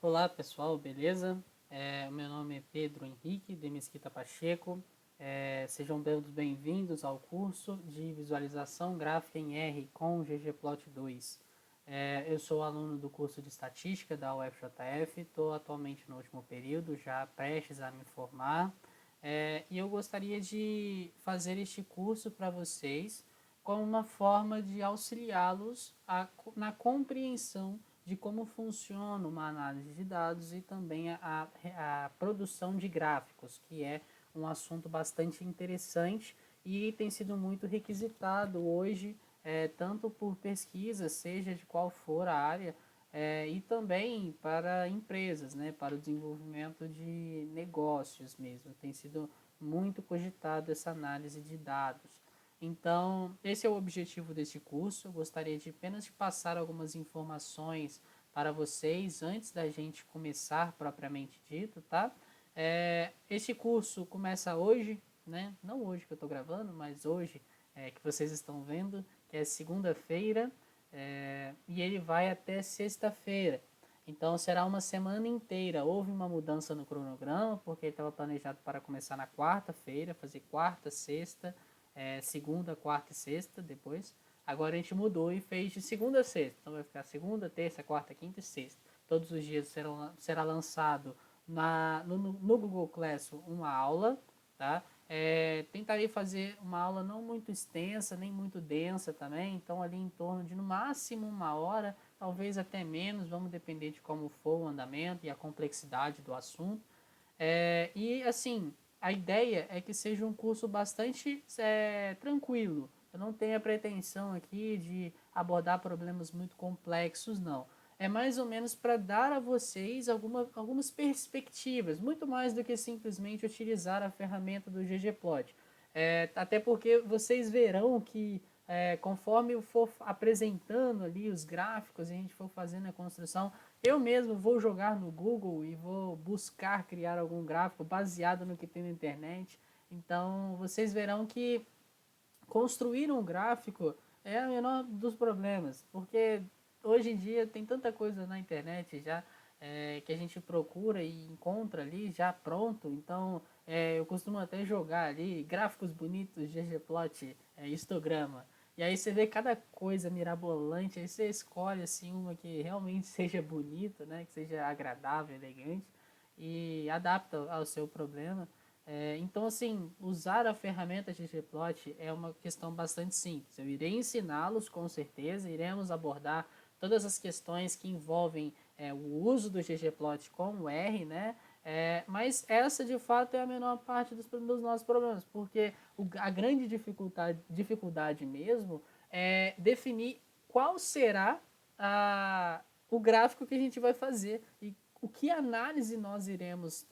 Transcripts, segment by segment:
Olá pessoal, beleza? O meu nome é Pedro Henrique de Mesquita Pacheco. Sejam todos bem-vindos ao curso de Visualização Gráfica em R com ggplot 2. Eu sou aluno do curso de Estatística da UFJF, estou atualmente no último período, já prestes a me formar. E eu gostaria de fazer este curso para vocês como uma forma de auxiliá-los na compreensão de como funciona uma análise de dados e também a produção de gráficos, que é um assunto bastante interessante e tem sido muito requisitado hoje, tanto por pesquisa, seja de qual for a área, e também para empresas, né, para o desenvolvimento de negócios mesmo. Tem sido muito cogitado essa análise de dados. Então, esse é o objetivo deste curso. Eu gostaria de apenas de passar algumas informações para vocês antes da gente começar propriamente dito, tá? Este curso começa hoje, né? Não hoje que eu estou gravando, mas hoje que vocês estão vendo, que é segunda-feira, e ele vai até sexta-feira. Então será uma semana inteira. Houve uma mudança no cronograma, porque ele estava planejado para começar na quarta-feira, fazer quarta, sexta, segunda, quarta e sexta depois. Agora a gente mudou e fez de segunda a sexta. Então vai ficar segunda, terça, quarta, quinta e sexta. Todos os dias será lançado no Google Classroom uma aula, tá? Tentarei fazer uma aula não muito extensa, nem muito densa também. Então ali em torno de no máximo uma hora, talvez até menos. Vamos depender de como for o andamento e a complexidade do assunto. E assim, a ideia é que seja um curso bastante tranquilo. Eu não tenho a pretensão aqui de abordar problemas muito complexos, não. É mais ou menos para dar a vocês algumas perspectivas, muito mais do que simplesmente utilizar a ferramenta do ggplot. Até porque vocês verão que conforme eu for apresentando ali os gráficos e a gente for fazendo a construção, eu mesmo vou jogar no Google e vou buscar criar algum gráfico baseado no que tem na internet. Então vocês verão que construir um gráfico é o menor dos problemas, porque hoje em dia tem tanta coisa na internet já que a gente procura e encontra ali já pronto. Então eu costumo até jogar ali gráficos bonitos, ggplot, histograma. E aí você vê cada coisa mirabolante, aí você escolhe assim uma que realmente seja bonita, né, que seja agradável, elegante e adapta ao seu problema. Então, assim, usar a ferramenta ggplot é uma questão bastante simples. Eu irei ensiná-los, com certeza, iremos abordar todas as questões que envolvem o uso do ggplot com o R, né? Mas essa, de fato, é a menor parte dos nossos problemas, porque a grande dificuldade mesmo é definir qual será o gráfico que a gente vai fazer e o que análise nós iremos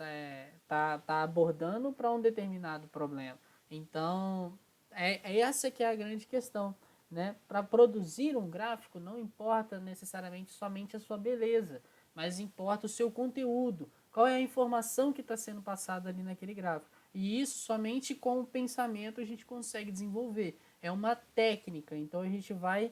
tá abordando para um determinado problema. Então, essa que é a grande questão. Né? Para produzir um gráfico, não importa necessariamente somente a sua beleza, mas importa o seu conteúdo. Qual é a informação que está sendo passada ali naquele gráfico? E isso somente com o pensamento a gente consegue desenvolver. É uma técnica, então a gente vai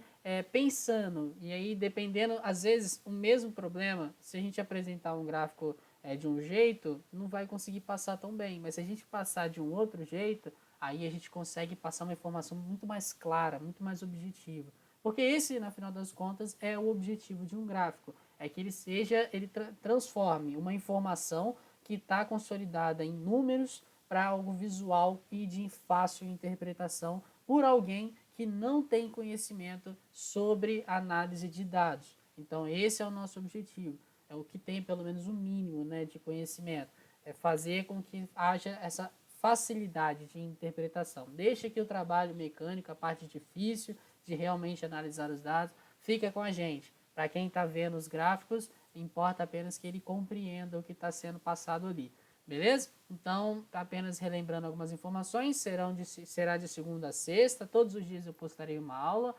pensando, e aí dependendo, às vezes o mesmo problema, se a gente apresentar um gráfico de um jeito, não vai conseguir passar tão bem, mas se a gente passar de um outro jeito, aí a gente consegue passar uma informação muito mais clara, muito mais objetiva. Porque esse, na final das contas, é o objetivo de um gráfico, é que ele transforme uma informação que está consolidada em números para algo visual e de fácil interpretação por alguém que não tem conhecimento sobre análise de dados. Então, esse é o nosso objetivo. É o que tem pelo menos o mínimo, né, de conhecimento. É fazer com que haja essa facilidade de interpretação. Deixa que o trabalho mecânico, a parte difícil de realmente analisar os dados, fica com a gente. Para quem está vendo os gráficos, importa apenas que ele compreenda o que está sendo passado ali. Beleza? Então, apenas relembrando algumas informações, será de segunda a sexta, todos os dias eu postarei uma aula,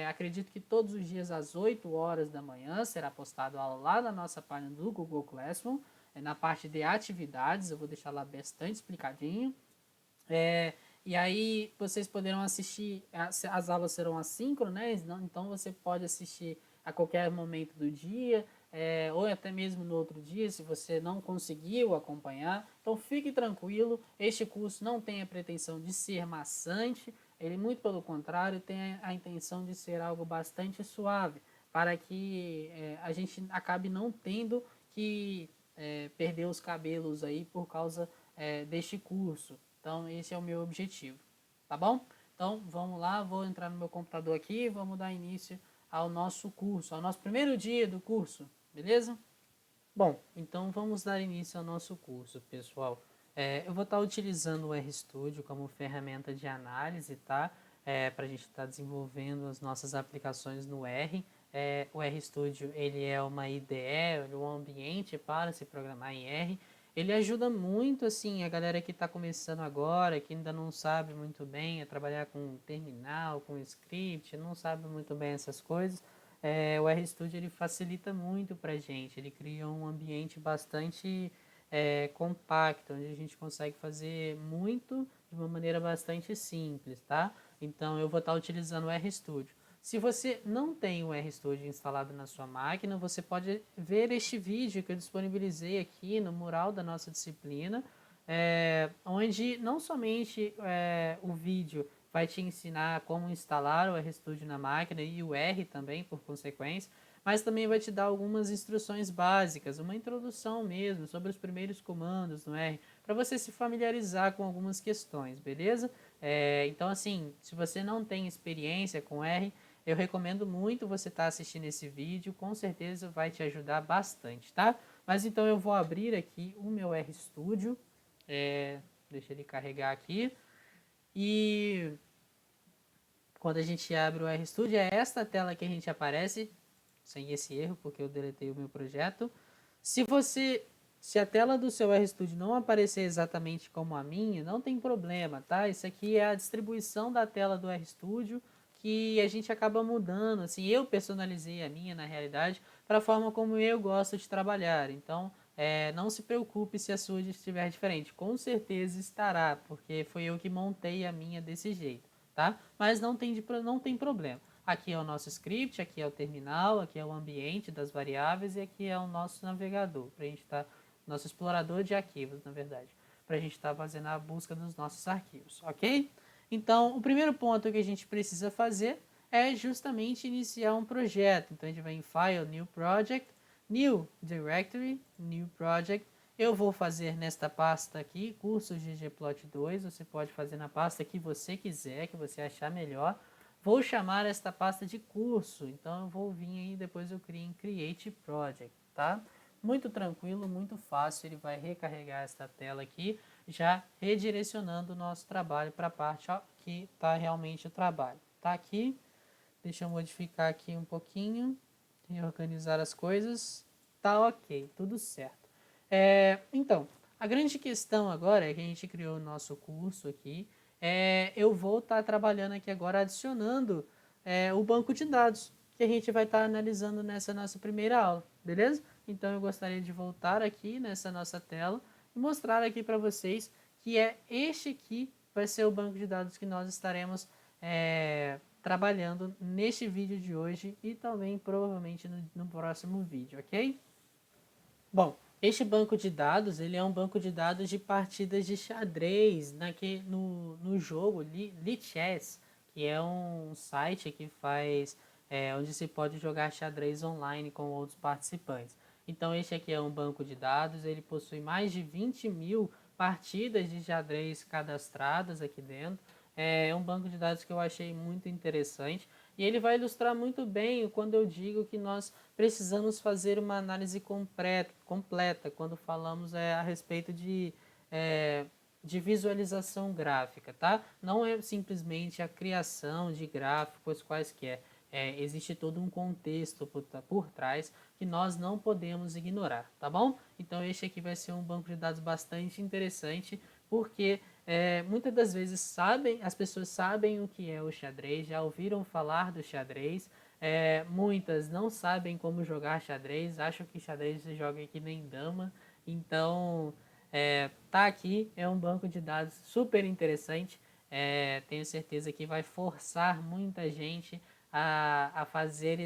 acredito que todos os dias às 8 horas da manhã será postada a aula lá na nossa página do Google Classroom, na parte de atividades, eu vou deixar lá bastante explicadinho. E aí vocês poderão assistir, as aulas serão assíncronas, né? Então você pode assistir a qualquer momento do dia, ou até mesmo no outro dia, se você não conseguiu acompanhar. Então fique tranquilo, este curso não tem a pretensão de ser maçante, ele muito pelo contrário tem a intenção de ser algo bastante suave, para que a gente acabe não tendo que perder os cabelos aí por causa deste curso. Então esse é o meu objetivo, tá bom? Então vamos lá, vou entrar no meu computador aqui e vamos dar início ao nosso curso, ao nosso primeiro dia do curso, beleza? Bom, então vamos dar início ao nosso curso, pessoal. Eu vou estar utilizando o RStudio como ferramenta de análise, tá? Para a gente estar desenvolvendo as nossas aplicações no R. O RStudio, ele é uma IDE, um ambiente para se programar em R. Ele ajuda muito, assim, a galera que está começando agora, que ainda não sabe muito bem a trabalhar com terminal, com script, não sabe muito bem essas coisas. O RStudio ele facilita muito para a gente, ele cria um ambiente bastante compacto, onde a gente consegue fazer muito de uma maneira bastante simples, tá? Então eu vou estar utilizando o RStudio. Se você não tem o RStudio instalado na sua máquina, você pode ver este vídeo que eu disponibilizei aqui no mural da nossa disciplina, onde não somente o vídeo vai te ensinar como instalar o RStudio na máquina e o R também, por consequência, mas também vai te dar algumas instruções básicas, uma introdução mesmo sobre os primeiros comandos no R, para você se familiarizar com algumas questões, beleza? Então, assim, se você não tem experiência com R, eu recomendo muito você estar assistindo esse vídeo, com certeza vai te ajudar bastante, tá? Mas então eu vou abrir aqui o meu RStudio, deixa ele carregar aqui, e quando a gente abre o RStudio, é esta tela que a gente aparece, sem esse erro, porque eu deletei o meu projeto. Se a tela do seu RStudio não aparecer exatamente como a minha, não tem problema, tá? Isso aqui é a distribuição da tela do RStudio que a gente acaba mudando, assim, eu personalizei a minha, na realidade, para a forma como eu gosto de trabalhar. Então, não se preocupe se a sua estiver diferente, com certeza estará, porque foi eu que montei a minha desse jeito, tá? Mas não tem problema. Aqui é o nosso script, aqui é o terminal, aqui é o ambiente das variáveis e aqui é o nosso navegador, para a gente estar, nosso explorador de arquivos, na verdade, para a gente estar fazendo a busca dos nossos arquivos, ok? Então, o primeiro ponto que a gente precisa fazer é justamente iniciar um projeto. Então, a gente vai em File, New Project, New Directory, New Project. Eu vou fazer nesta pasta aqui, curso ggplot2, você pode fazer na pasta que você quiser, que você achar melhor. Vou chamar esta pasta de curso, então eu vou vir aí, depois eu crio em Create Project, tá? Muito tranquilo, muito fácil, ele vai recarregar esta tela aqui, já redirecionando o nosso trabalho para a parte que está realmente o trabalho. Tá aqui, deixa eu modificar aqui um pouquinho, reorganizar as coisas, tá ok, tudo certo. Então, a grande questão agora é que a gente criou o nosso curso aqui, eu vou estar trabalhando aqui agora adicionando o banco de dados que a gente vai estar analisando nessa nossa primeira aula, beleza? Então eu gostaria de voltar aqui nessa nossa tela e mostrar aqui para vocês que este aqui vai ser o banco de dados que nós estaremos trabalhando neste vídeo de hoje e também provavelmente no próximo vídeo, ok? Bom, este banco de dados, ele é um banco de dados de partidas de xadrez no jogo Lichess, que é um site que faz, onde se pode jogar xadrez online com outros participantes. Então este aqui é um banco de dados, ele possui mais de 20 mil partidas de xadrez cadastradas aqui dentro. É um banco de dados que eu achei muito interessante e ele vai ilustrar muito bem quando eu digo que nós precisamos fazer uma análise completa quando falamos a respeito de visualização gráfica, tá? Não é simplesmente a criação de gráficos quaisquer. Existe todo um contexto por trás que nós não podemos ignorar, tá bom? Então este aqui vai ser um banco de dados bastante interessante, porque muitas das vezes as pessoas sabem o que é o xadrez, já ouviram falar do xadrez, muitas não sabem como jogar xadrez, acham que xadrez se joga que nem dama, então tá aqui, é um banco de dados super interessante, tenho certeza que vai forçar muita gente a fazer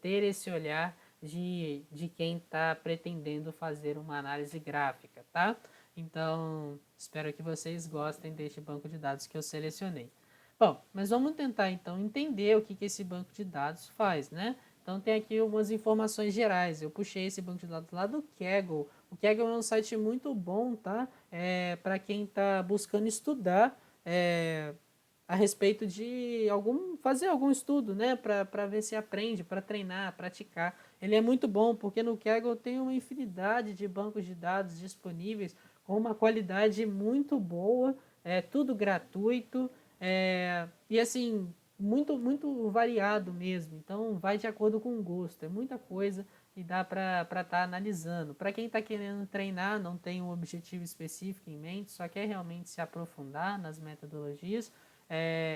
ter esse olhar de quem está pretendendo fazer uma análise gráfica, tá? Então, espero que vocês gostem deste banco de dados que eu selecionei. Bom, mas vamos tentar então entender o que esse banco de dados faz, né? Então tem aqui algumas informações gerais. Eu puxei esse banco de dados lá do Kaggle. O Kaggle é um site muito bom, tá? Para quem está buscando estudar a respeito de fazer algum estudo, né? Para ver se aprende, para treinar, praticar. Ele é muito bom porque no Kaggle tem uma infinidade de bancos de dados disponíveis com uma qualidade muito boa, tudo gratuito. E assim, muito variado mesmo. Então, vai de acordo com o gosto. É muita coisa e dá para estar analisando. Para quem está querendo treinar, não tem um objetivo específico em mente, só quer realmente se aprofundar nas metodologias,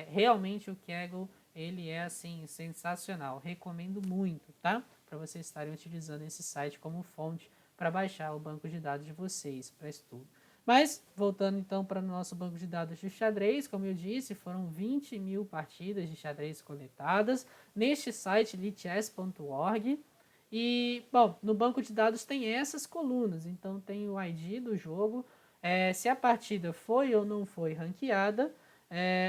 realmente o Kaggle, ele é assim, sensacional. Recomendo muito, tá? Para vocês estarem utilizando esse site como fonte para baixar o banco de dados de vocês para estudo. Mas, voltando então para o nosso banco de dados de xadrez, como eu disse, foram 20 mil partidas de xadrez coletadas neste site lichess.org. E, bom, no banco de dados tem essas colunas, então tem o ID do jogo, se a partida foi ou não foi ranqueada.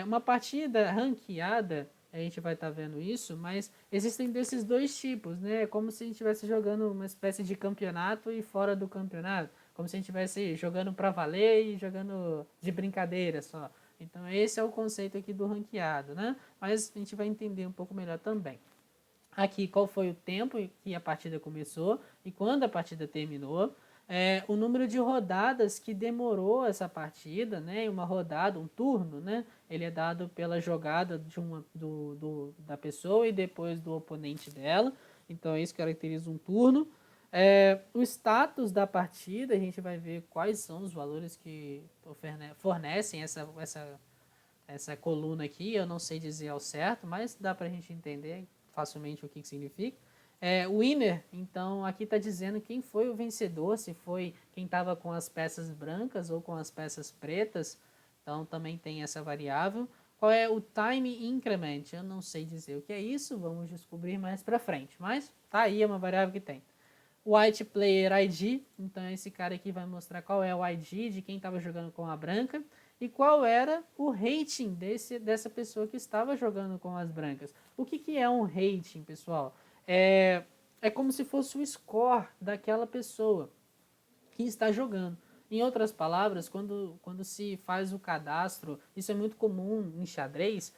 Uma partida ranqueada, a gente vai estar vendo isso, mas existem desses dois tipos, né? Como se a gente estivesse jogando uma espécie de campeonato e fora do campeonato. Como se a gente estivesse jogando para valer e jogando de brincadeira só. Então esse é o conceito aqui do ranqueado, né? Mas a gente vai entender um pouco melhor também. Aqui qual foi o tempo que a partida começou e quando a partida terminou. O número de rodadas que demorou essa partida, né? Uma rodada, um turno, né? Ele é dado pela jogada da pessoa e depois do oponente dela. Então isso caracteriza um turno. O status da partida, a gente vai ver quais são os valores que fornecem essa coluna aqui. Eu não sei dizer ao certo, mas dá para a gente entender facilmente o que significa. O winner, então aqui está dizendo quem foi o vencedor, se foi quem estava com as peças brancas ou com as peças pretas. Então também tem essa variável. Qual é o time increment? Eu não sei dizer o que é isso, vamos descobrir mais para frente. Mas tá aí, é uma variável que tem. White Player ID, então esse cara aqui vai mostrar qual é o ID de quem estava jogando com a branca e qual era o rating dessa pessoa que estava jogando com as brancas. O que é um rating, pessoal? É como se fosse o score daquela pessoa que está jogando. Em outras palavras, quando se faz o cadastro, isso é muito comum em xadrez,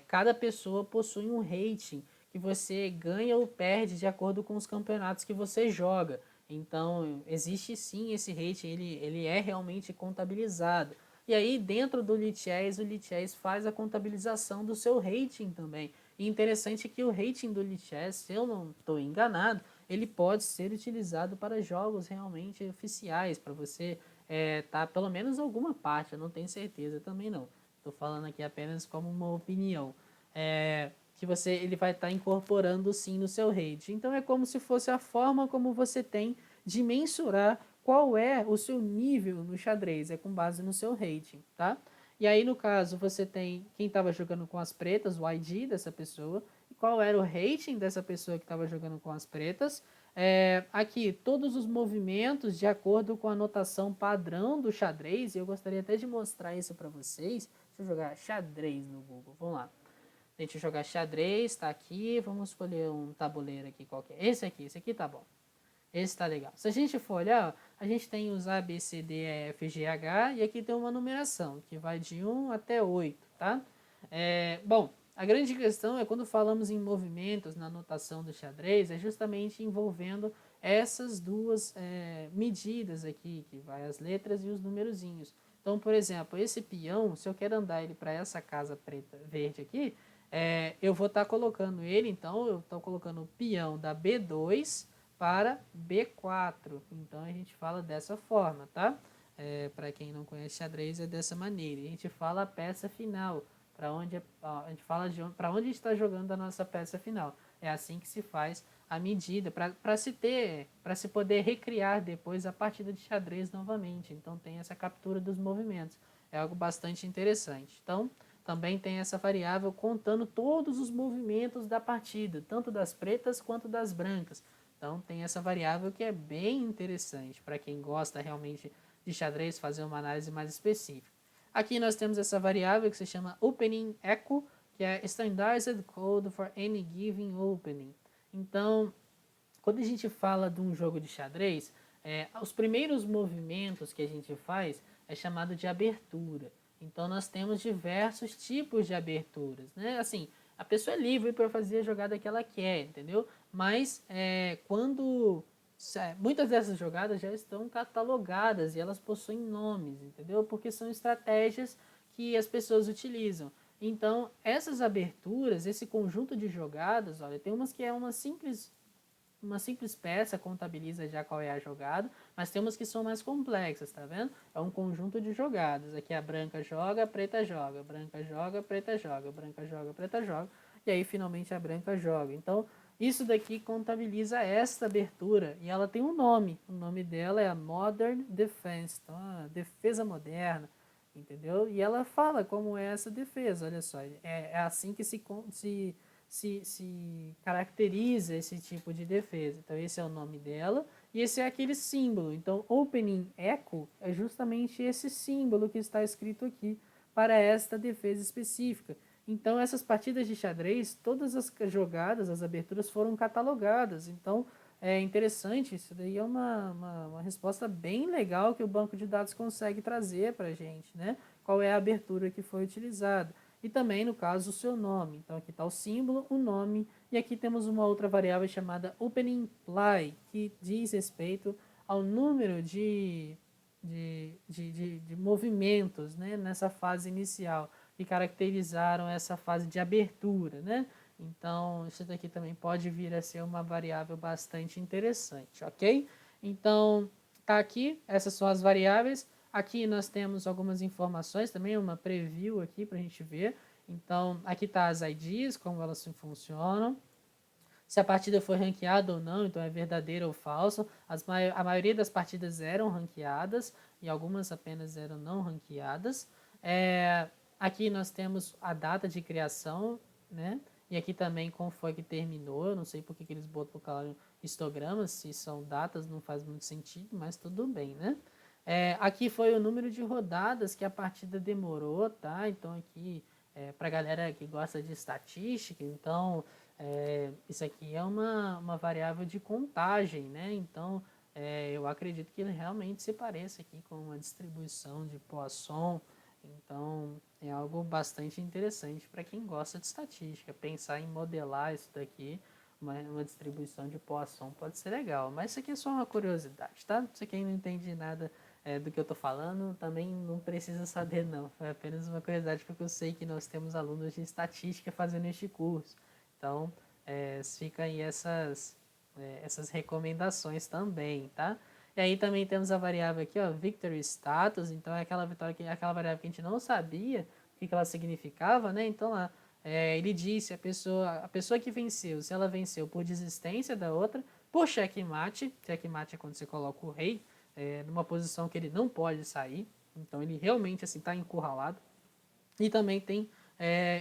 cada pessoa possui um rating que você ganha ou perde de acordo com os campeonatos que você joga. Então, existe sim esse rating, ele é realmente contabilizado. E aí, dentro do Lichess, o Lichess faz a contabilização do seu rating também. E interessante que o rating do Lichess, se eu não estou enganado, ele pode ser utilizado para jogos realmente oficiais, para você tá pelo menos alguma parte, eu não tenho certeza também não. Estou falando aqui apenas como uma opinião. Que ele vai estar incorporando sim no seu rating. Então é como se fosse a forma como você tem de mensurar qual é o seu nível no xadrez, é com base no seu rating, tá? E aí, no caso, você tem quem estava jogando com as pretas, o ID dessa pessoa, e qual era o rating dessa pessoa que estava jogando com as pretas. Aqui, todos os movimentos de acordo com a notação padrão do xadrez, e eu gostaria até de mostrar isso para vocês. Deixa eu jogar xadrez no Google, vamos lá. Deixa eu jogar xadrez, tá aqui, vamos escolher um tabuleiro aqui qualquer. Esse aqui tá bom. Esse tá legal. Se a gente for olhar, a gente tem os A, B, C, D, E, F, G, H e aqui tem uma numeração que vai de 1 até 8, tá? Bom, a grande questão é quando falamos em movimentos na notação do xadrez, é justamente envolvendo essas duas medidas aqui, que vai as letras e os numerozinhos. Então, por exemplo, esse peão, se eu quero andar ele para essa casa preta, verde aqui, eu vou estar colocando ele, então eu estou colocando o peão da B2 para B4. Então a gente fala dessa forma, tá? Para quem não conhece xadrez é dessa maneira. A gente fala a peça final, para onde a gente fala para onde está jogando a nossa peça final. É assim que se faz a medida para se poder recriar depois a partida de xadrez novamente. Então tem essa captura dos movimentos. É algo bastante interessante. Então também tem essa variável contando todos os movimentos da partida, tanto das pretas quanto das brancas. Então tem essa variável que é bem interessante para quem gosta realmente de xadrez, fazer uma análise mais específica. Aqui nós temos essa variável que se chama Opening Echo, que é Standardized Code for Any Given Opening. Então, quando a gente fala de um jogo de xadrez, os primeiros movimentos que a gente faz é chamado de abertura. Então nós temos diversos tipos de aberturas, né? Assim, a pessoa é livre para fazer a jogada que ela quer, entendeu? Mas muitas dessas jogadas já estão catalogadas e elas possuem nomes, entendeu? Porque são estratégias que as pessoas utilizam. Então, essas aberturas, esse conjunto de jogadas, olha, tem umas que é uma simples peça, contabiliza já qual é a jogada, mas tem umas que são mais complexas, tá vendo? É um conjunto de jogadas. Aqui a branca joga, a preta joga, branca joga, a preta joga, branca joga, a preta joga, e aí finalmente a branca joga. Então, isso daqui contabiliza esta abertura e ela tem um nome. O nome dela é a Modern Defense, então a defesa moderna, entendeu? E ela fala como é essa defesa, olha só, é assim que se caracteriza esse tipo de defesa. Então, esse é o nome dela e esse é aquele símbolo. Então, Opening Echo é justamente esse símbolo que está escrito aqui para esta defesa específica. Então, essas partidas de xadrez, todas as jogadas, as aberturas foram catalogadas. Então, é interessante, isso daí é uma resposta bem legal que o banco de dados consegue trazer para a gente, né? Qual é a abertura que foi utilizada. E também, no caso, o seu nome. Então, aqui está o símbolo, o nome, e aqui temos uma outra variável chamada OpenImply, que diz respeito ao número de movimentos, né, nessa fase inicial, que caracterizaram essa fase de abertura, né? Então, isso daqui também pode vir a ser uma variável bastante interessante, ok? Então, tá aqui, essas são as variáveis. Aqui nós temos algumas informações também, uma preview aqui para a gente ver. Então, aqui está as IDs, como elas funcionam. Se a partida foi ranqueada ou não, então é verdadeira ou falsa. A maioria das partidas eram ranqueadas e algumas apenas eram não ranqueadas. Aqui nós temos a data de criação, né? E aqui também como foi que terminou. Eu não sei porque que eles colocaram histogramas, se são datas não faz muito sentido, mas tudo bem, né? Aqui foi o número de rodadas que a partida demorou, tá? Então aqui, para a galera que gosta de estatística, então isso aqui é uma variável de contagem, né? Então eu acredito que ele realmente se pareça aqui com uma distribuição de Poisson. Então é algo bastante interessante para quem gosta de estatística. Pensar em modelar isso daqui, uma distribuição de Poisson pode ser legal. Mas isso aqui é só uma curiosidade, tá? Se quem não entende nada do que eu tô falando, também não precisa saber não. Foi apenas uma curiosidade porque eu sei que nós temos alunos de estatística fazendo este curso. Então, fica aí essas recomendações também, tá? E aí também temos a variável aqui, ó, Victory Status, então é aquela variável que a gente não sabia o que ela significava, né? Então lá, ele disse a pessoa que venceu, se ela venceu por desistência da outra, por checkmate é quando você coloca o rei numa posição que ele não pode sair, então ele realmente assim está encurralado. E também tem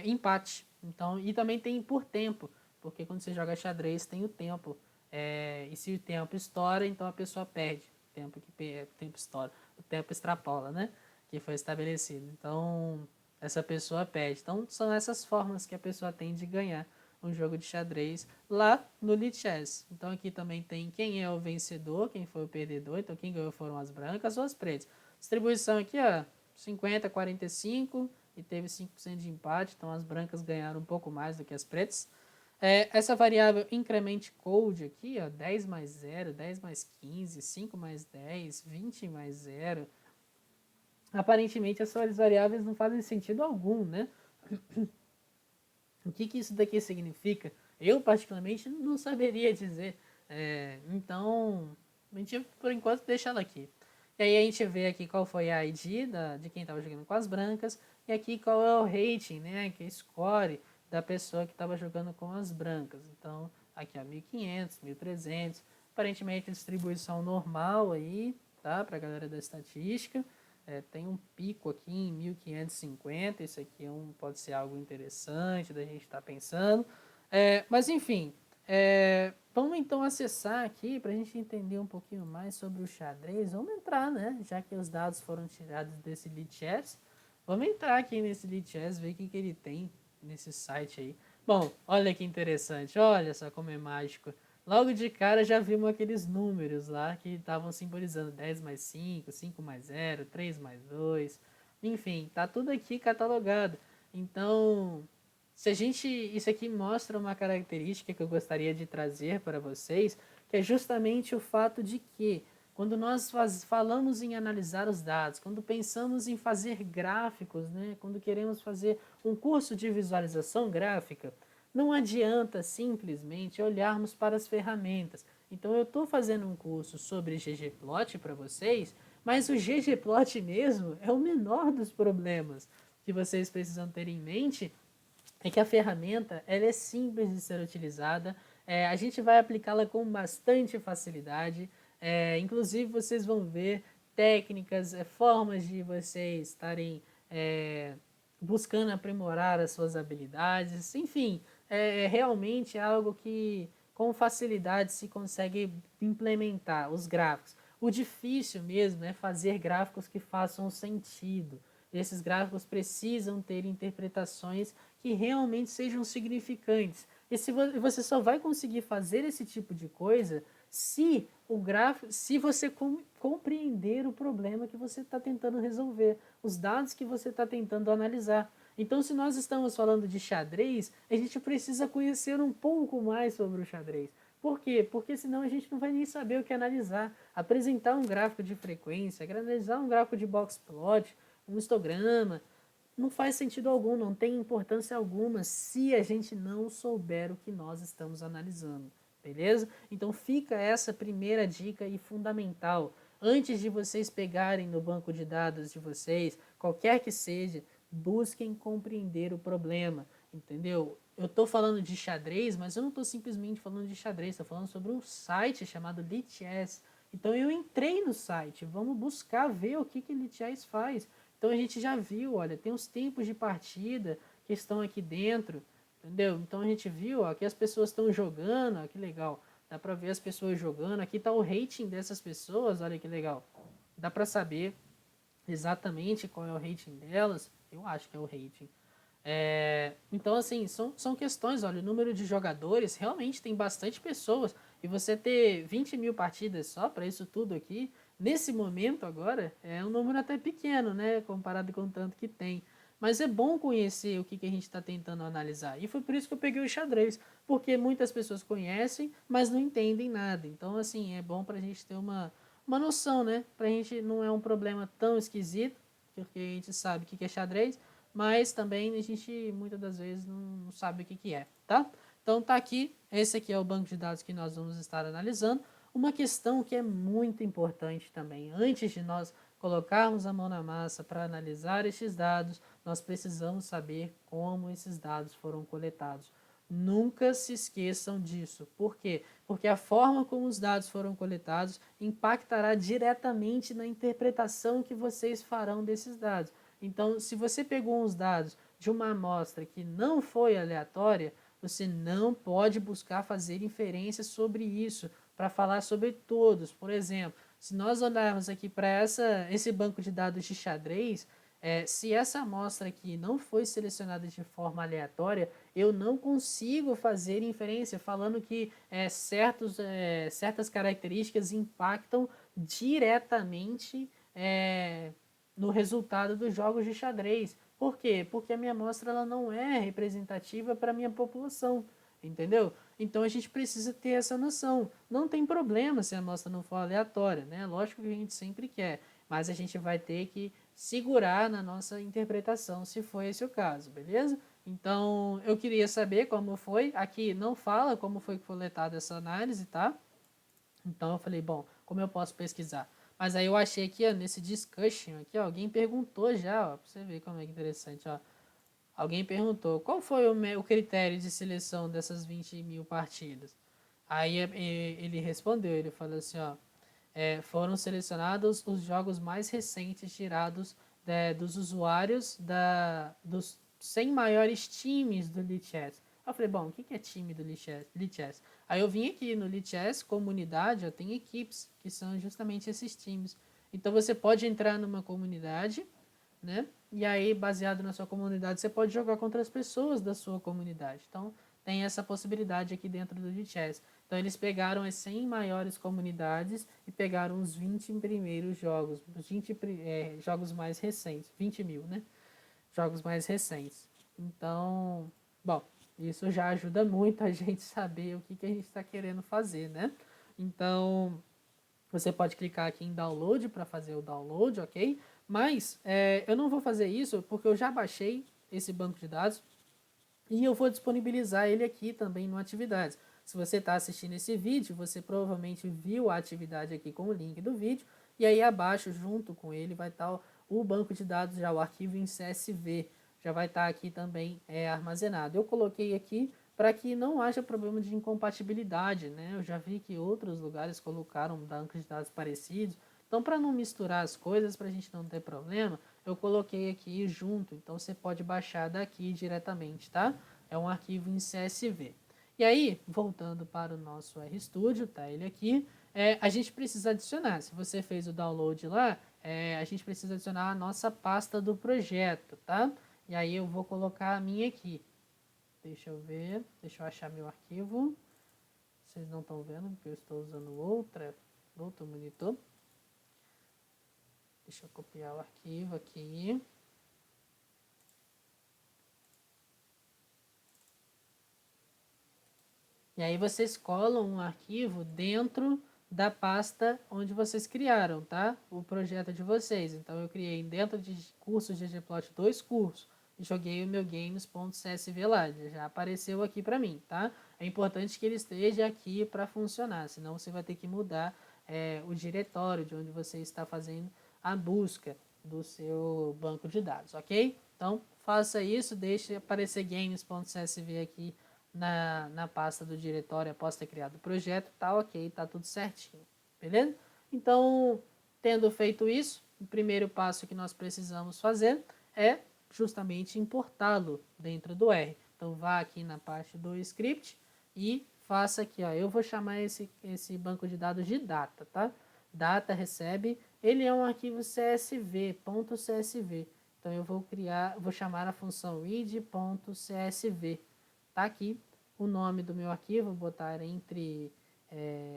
empate. Então, e também tem por tempo, porque quando você joga xadrez tem o tempo. E se o tempo estoura, então a pessoa perde. O tempo estoura, o tempo extrapola, né? Que foi estabelecido. Então, essa pessoa perde. Então, são essas formas que a pessoa tem de ganhar um jogo de xadrez lá no Lichess. Então, aqui também tem quem é o vencedor, quem foi o perdedor. Então, quem ganhou foram as brancas ou as pretas. Distribuição aqui, ó, 50, 45 e teve 5% de empate, então as brancas ganharam um pouco mais do que as pretas. Essa variável increment code aqui, ó, 10 mais 0, 10 mais 15, 5 mais 10, 20 mais 0. Aparentemente essas variáveis não fazem sentido algum, né? O que isso daqui significa? Eu, particularmente, não saberia dizer. Então, a gente, por enquanto, deixa ela aqui. E aí a gente vê aqui qual foi a ID de quem estava jogando com as brancas. E aqui qual é o rating, né? Que é o score da pessoa que estava jogando com as brancas. Então, aqui ó, 1500, 1300. Aparentemente, distribuição normal aí, tá? Para a galera da estatística. tem um pico aqui em 1550, isso aqui pode ser algo interessante da gente estar pensando. Mas enfim, vamos então acessar aqui para a gente entender um pouquinho mais sobre o xadrez. Vamos entrar, né? Já que os dados foram tirados desse Lichess, vamos entrar aqui nesse Lichess, ver o que ele tem nesse site aí. Bom, olha que interessante, olha só como é mágico. Logo de cara já vimos aqueles números lá que estavam simbolizando 10 mais 5, 5 mais 0, 3 mais 2. Enfim, tá tudo aqui catalogado. Então, isso aqui mostra uma característica que eu gostaria de trazer para vocês, que é justamente o fato de que quando nós falamos em analisar os dados, quando pensamos em fazer gráficos, né, quando queremos fazer um curso de visualização gráfica, não adianta simplesmente olharmos para as ferramentas. Então eu estou fazendo um curso sobre ggplot para vocês, mas o ggplot mesmo é o menor dos problemas que vocês precisam ter em mente, é que a ferramenta ela é simples de ser utilizada, a gente vai aplicá-la com bastante facilidade, inclusive vocês vão ver técnicas, formas de vocês estarem buscando aprimorar as suas habilidades, enfim, realmente algo que com facilidade se consegue implementar os gráficos. O difícil mesmo é fazer gráficos que façam sentido. Esses gráficos precisam ter interpretações que realmente sejam significantes. E se você só vai conseguir fazer esse tipo de coisa se o gráfico, se você compreender o problema que você está tentando resolver, os dados que você está tentando analisar. Então, se nós estamos falando de xadrez, a gente precisa conhecer um pouco mais sobre o xadrez. Por quê? Porque senão a gente não vai nem saber o que analisar. Apresentar um gráfico de frequência, analisar um gráfico de box plot, um histograma, não faz sentido algum, não tem importância alguma se a gente não souber o que nós estamos analisando, beleza? Então fica essa primeira dica e fundamental. Antes de vocês pegarem no banco de dados de vocês, qualquer que seja, busquem compreender o problema, entendeu? Eu estou falando de xadrez, mas eu não estou simplesmente falando de xadrez, estou falando sobre um site chamado Lichess. Então eu entrei no site, vamos buscar ver o que Lichess faz. Então a gente já viu, olha, tem os tempos de partida que estão aqui dentro, entendeu? Então a gente viu, ó, aqui as pessoas estão jogando, ó, que legal. Dá pra ver as pessoas jogando, aqui tá o rating dessas pessoas, olha que legal. Dá pra saber exatamente qual é o rating delas, eu acho que é o rating. Então, assim, são questões, olha, o número de jogadores, realmente tem bastante pessoas, e você ter 20 mil partidas só para isso tudo aqui, nesse momento agora, é um número até pequeno, né, comparado com o tanto que tem. Mas é bom conhecer o que a gente está tentando analisar. E foi por isso que eu peguei o xadrez, porque muitas pessoas conhecem, mas não entendem nada. Então, assim, é bom para a gente ter uma noção, né? Para a gente não é um problema tão esquisito, porque a gente sabe o que é xadrez, mas também a gente muitas das vezes não sabe o que é, tá? Então tá aqui, esse aqui é o banco de dados que nós vamos estar analisando. Uma questão que é muito importante também, antes de nós colocarmos a mão na massa para analisar estes dados, nós precisamos saber como esses dados foram coletados. Nunca se esqueçam disso. Por quê? Porque a forma como os dados foram coletados impactará diretamente na interpretação que vocês farão desses dados. Então, se você pegou uns dados de uma amostra que não foi aleatória, você não pode buscar fazer inferências sobre isso para falar sobre todos. Por exemplo, se nós olharmos aqui para esse banco de dados de xadrez, se essa amostra aqui não foi selecionada de forma aleatória, eu não consigo fazer inferência falando que certas características impactam diretamente no resultado dos jogos de xadrez. Por quê? Porque a minha amostra ela não é representativa para a minha população, entendeu? Então a gente precisa ter essa noção. Não tem problema se a amostra não for aleatória, né? Lógico que a gente sempre quer, mas a gente vai ter que segurar na nossa interpretação, se for esse o caso, beleza? Então eu queria saber como foi. Aqui não fala como foi coletada essa análise, tá? Então eu falei, bom, como eu posso pesquisar? Mas aí eu achei aqui, ó, nesse discussion aqui, ó, alguém perguntou já, ó, pra você ver como é interessante, ó. Alguém perguntou, qual foi o critério de seleção dessas 20 mil partidas? Aí ele respondeu, ele falou assim, ó, foram selecionados os jogos mais recentes tirados dos usuários dos 100 maiores times do Lichess. Eu falei, bom, o que é time do Lichess? Aí eu vim aqui no Lichess, comunidade, ó, tem equipes, que são justamente esses times. Então você pode entrar numa comunidade, né? E aí, baseado na sua comunidade, você pode jogar contra as pessoas da sua comunidade. Então, tem essa possibilidade aqui dentro do Lichess. Então, eles pegaram as 100 maiores comunidades e pegaram os 20 primeiros jogos, os 20 jogos mais recentes, 20 mil, né? Jogos mais recentes. Então, bom, isso já ajuda muito a gente saber o que a gente está querendo fazer, né? Então, você pode clicar aqui em download para fazer o download, ok? Mas eu não vou fazer isso porque eu já baixei esse banco de dados e eu vou disponibilizar ele aqui também no Atividades. Se você está assistindo esse vídeo, você provavelmente viu a atividade aqui com o link do vídeo. E aí abaixo, junto com ele, vai estar o banco de dados, já o arquivo em CSV. Já vai estar aqui também armazenado. Eu coloquei aqui para que não haja problema de incompatibilidade, né? Eu já vi que outros lugares colocaram bancos de dados parecidos. Então, para não misturar as coisas, para a gente não ter problema, eu coloquei aqui junto. Então, você pode baixar daqui diretamente, tá? É um arquivo em CSV. E aí, voltando para o nosso RStudio, tá ele aqui, a gente precisa adicionar. Se você fez o download lá, a gente precisa adicionar a nossa pasta do projeto, tá? E aí eu vou colocar a minha aqui. Deixa eu ver, deixa eu achar meu arquivo. Vocês não estão vendo porque eu estou usando outro monitor. Deixa eu copiar o arquivo aqui. E aí vocês colam um arquivo dentro da pasta onde vocês criaram, tá? O projeto de vocês. Então eu criei dentro de curso ggplot 2 cursos. E joguei o meu games.csv lá. Já apareceu aqui para mim, tá? É importante que ele esteja aqui para funcionar. Senão você vai ter que mudar o diretório de onde você está fazendo a busca do seu banco de dados, ok? Então faça isso, deixe aparecer games.csv aqui na pasta do diretório após ter criado o projeto, tá ok, tá tudo certinho, beleza? Então, tendo feito isso, o primeiro passo que nós precisamos fazer é justamente importá-lo dentro do R. Então, vá aqui na parte do script e faça aqui, ó, eu vou chamar esse banco de dados de data, tá? Data recebe, ele é um arquivo CSV, .csv. Então, eu vou chamar a função read.csv. Tá aqui o nome do meu arquivo, vou botar entre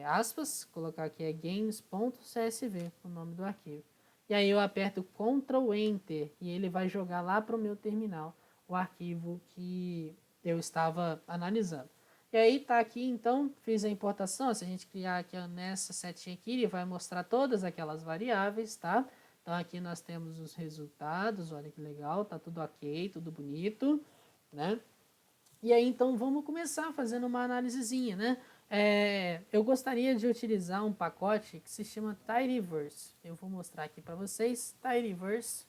aspas, colocar aqui é games.csv, o nome do arquivo. E aí eu aperto Ctrl Enter e ele vai jogar lá para o meu terminal o arquivo que eu estava analisando. E aí tá aqui, então, fiz a importação. Se a gente criar aqui nessa setinha aqui, ele vai mostrar todas aquelas variáveis, tá? Então aqui nós temos os resultados, olha que legal, tá tudo ok, tudo bonito, né? E aí, então, vamos começar fazendo uma análisezinha, né? Eu gostaria de utilizar um pacote que se chama Tidyverse. Eu vou mostrar aqui para vocês. Tidyverse.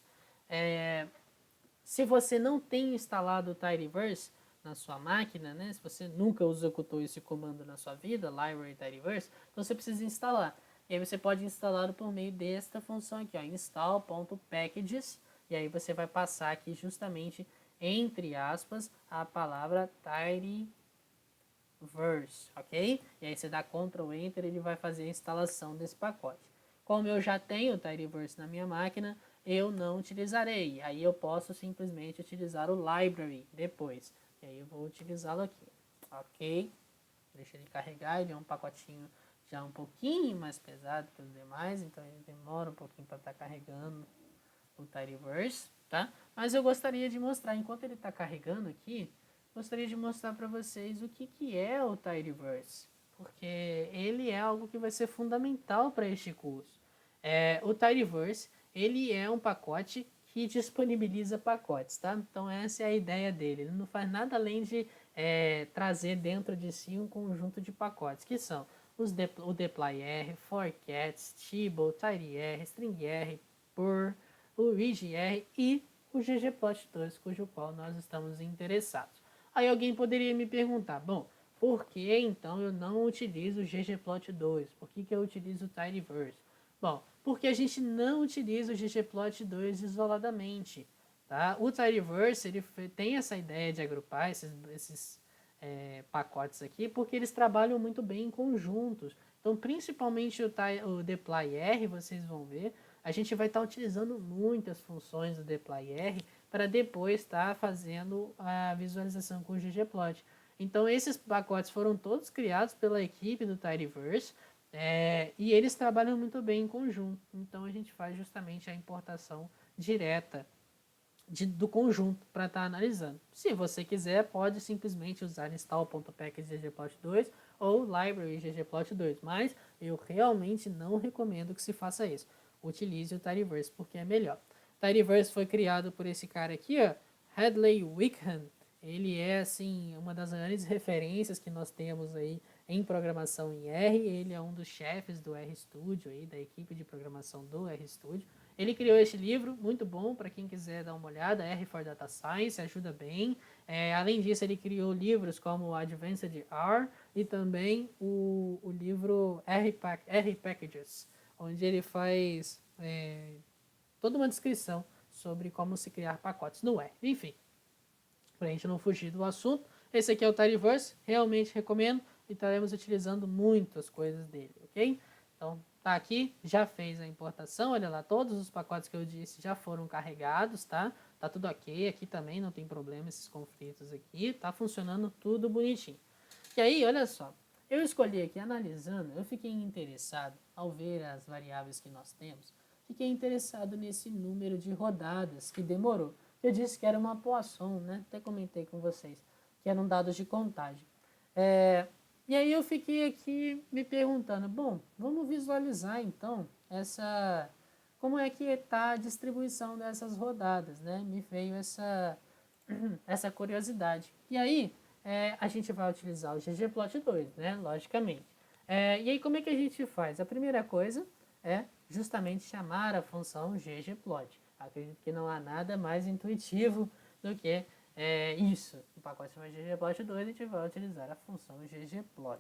Se você não tem instalado o Tidyverse na sua máquina, né? Se você nunca executou esse comando na sua vida, library tidyverse, então você precisa instalar. E aí você pode instalá-lo por meio desta função aqui, ó, install.packages. E aí você vai passar aqui justamente entre aspas, a palavra tidyverse, ok? E aí você dá Ctrl Enter, ele vai fazer a instalação desse pacote. Como eu já tenho o tidyverse na minha máquina, eu não utilizarei. Aí eu posso simplesmente utilizar o library depois. E aí eu vou utilizá-lo aqui, ok? Deixa ele carregar, ele é um pacotinho já um pouquinho mais pesado que os demais, então ele demora um pouquinho para estar carregando o Tidyverse, tá? Mas eu gostaria de mostrar, enquanto ele está carregando aqui, gostaria de mostrar para vocês o que é o Tidyverse, porque ele é algo que vai ser fundamental para este curso. O Tidyverse, ele é um pacote que disponibiliza pacotes, tá? Então essa é a ideia dele. Ele não faz nada além de trazer dentro de si um conjunto de pacotes, que são o deploy-r, forcats, tibble, tidyr, string-r, pur, o readr e o ggplot2, cujo qual nós estamos interessados. Aí alguém poderia me perguntar, bom, Por que então eu não utilizo o ggplot2? Por que eu utilizo o tidyverse? Bom, porque a gente não utiliza o ggplot2 isoladamente. Tá? O tidyverse ele tem essa ideia de agrupar esses pacotes aqui porque eles trabalham muito bem em conjuntos. Então, principalmente o deploy-r, vocês vão ver, a gente vai estar utilizando muitas funções do deploy-r para depois estar fazendo a visualização com o ggplot. Então, esses pacotes foram todos criados pela equipe do Tidyverse e eles trabalham muito bem em conjunto. Então, a gente faz justamente a importação direta do conjunto para estar analisando. Se você quiser, pode simplesmente usar install.package ggplot2 ou library ggplot2, mas eu realmente não recomendo que se faça isso. Utilize o Tidyverse porque é melhor. O Tidyverse foi criado por esse cara aqui, ó, Hadley Wickham. Ele é assim uma das grandes referências que nós temos aí em programação em R. Ele é um dos chefes do RStudio aí, da equipe de programação do RStudio. Ele criou este livro, muito bom para quem quiser dar uma olhada, R for Data Science, ajuda bem. Além disso, ele criou livros como Advanced R e também o livro R Packages, onde ele faz toda uma descrição sobre como se criar pacotes no R. Enfim, para a gente não fugir do assunto, esse aqui é o Tidyverse, realmente recomendo e estaremos utilizando muitas coisas dele, ok? Então, tá aqui, já fez a importação, olha lá, todos os pacotes que eu disse já foram carregados, tá? Tá tudo ok, aqui também não tem problema esses conflitos aqui, tá funcionando tudo bonitinho. E aí, olha só, eu escolhi aqui, analisando, eu fiquei interessado, ao ver as variáveis que nós temos, fiquei interessado nesse número de rodadas que demorou. Eu disse que era uma Poisson, né? Até comentei com vocês, que eram dados de contagem. E aí eu fiquei aqui me perguntando, bom, vamos visualizar então como é que está a distribuição dessas rodadas, né? Me veio essa curiosidade. E aí a gente vai utilizar o ggplot2, né? Logicamente. E aí como é que a gente faz? A primeira coisa é justamente chamar a função ggplot. Acredito que não há nada mais intuitivo do que isso. O pacote chama ggplot2, a gente vai utilizar a função ggplot,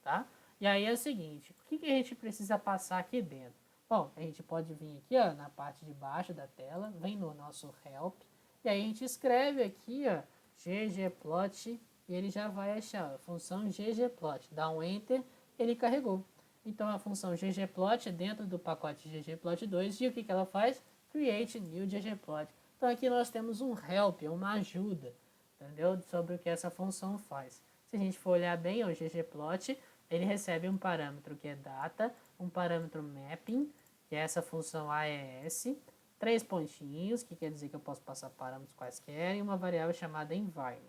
tá? E aí é o seguinte, o que a gente precisa passar aqui dentro? Bom, a gente pode vir aqui, ó, na parte de baixo da tela, vem no nosso help, e aí a gente escreve aqui, ó, ggplot, e ele já vai achar a função ggplot. Dá um enter, ele carregou. Então a função ggplot é dentro do pacote ggplot2 e o que ela faz? Create new ggplot. Então aqui nós temos um help, uma ajuda, entendeu? Sobre o que essa função faz. Se a gente for olhar bem o ggplot, ele recebe um parâmetro que é data, um parâmetro mapping, que é essa função AES, 3 pontinhos, que quer dizer que eu posso passar parâmetros quaisquer, e uma variável chamada environment.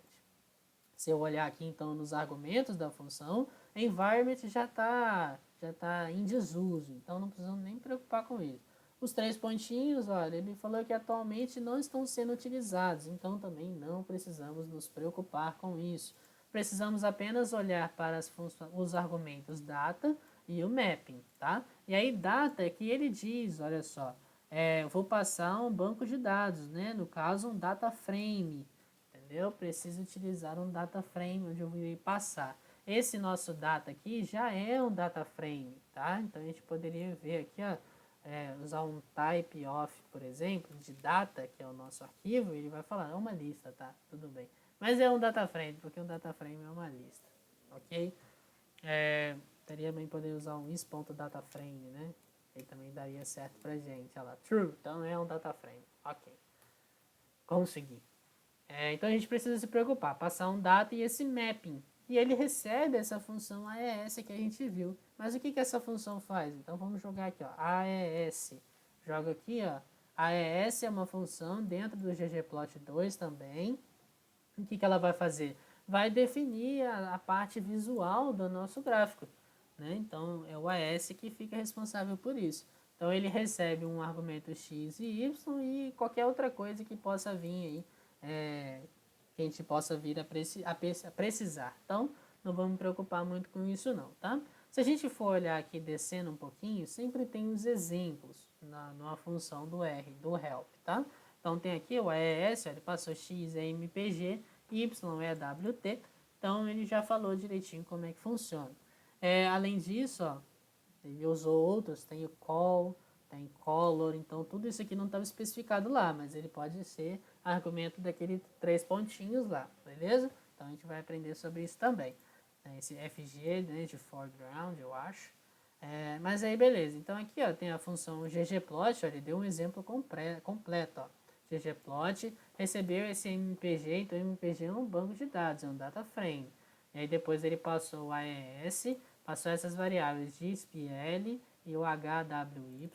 Se eu olhar aqui então nos argumentos da função, environment já tá em desuso, então não precisamos nem preocupar com isso. Os 3 pontinhos, olha, ele falou que atualmente não estão sendo utilizados, então também não precisamos nos preocupar com isso. Precisamos apenas olhar para os argumentos data e o mapping, tá? E aí data é que ele diz, olha só, eu vou passar um banco de dados, né? No caso, um data frame, entendeu? Preciso utilizar um data frame onde eu vou passar. Esse nosso data aqui já é um data frame, tá? Então a gente poderia ver aqui, ó, usar um type of, por exemplo, de data, que é o nosso arquivo, e ele vai falar, é uma lista, tá? Tudo bem. Mas é um data frame, porque um data frame é uma lista, ok? Teria também poder usar um is.dataframe, né? Ele também daria certo pra gente, olha lá, true, então é um data frame, ok. Consegui. Então a gente precisa se preocupar, passar um data e esse mapping. E ele recebe essa função AES que a gente viu. Mas o que essa função faz? Então vamos jogar aqui, ó, AES. Joga aqui, ó. AES é uma função dentro do ggplot2 também. O que ela vai fazer? Vai definir a parte visual do nosso gráfico, né? Então é o AES que fica responsável por isso. Então ele recebe um argumento x e y e qualquer outra coisa que possa vir aí, que a gente possa vir a precisar. Então não vamos me preocupar muito com isso não, tá? Se a gente for olhar aqui descendo um pouquinho, sempre tem os exemplos numa função do R, do help, tá? Então tem aqui o AES, ele passou x é MPG, y é WT, Então ele já falou direitinho como é que funciona. Além disso, ó, ele usou outros, tem o call, tem color, então tudo isso aqui não estava especificado lá, mas ele pode ser argumento daquele 3 pontinhos lá, beleza? Então a gente vai aprender sobre isso também. Esse FG, né, de foreground, eu acho. Mas aí beleza, então aqui ó, tem a função ggplot, ó, ele deu um exemplo completo, ó. ggplot recebeu esse MPG, então MPG é um banco de dados, é um data frame. E aí depois ele passou o AES, passou essas variáveis de SPL e o HWY,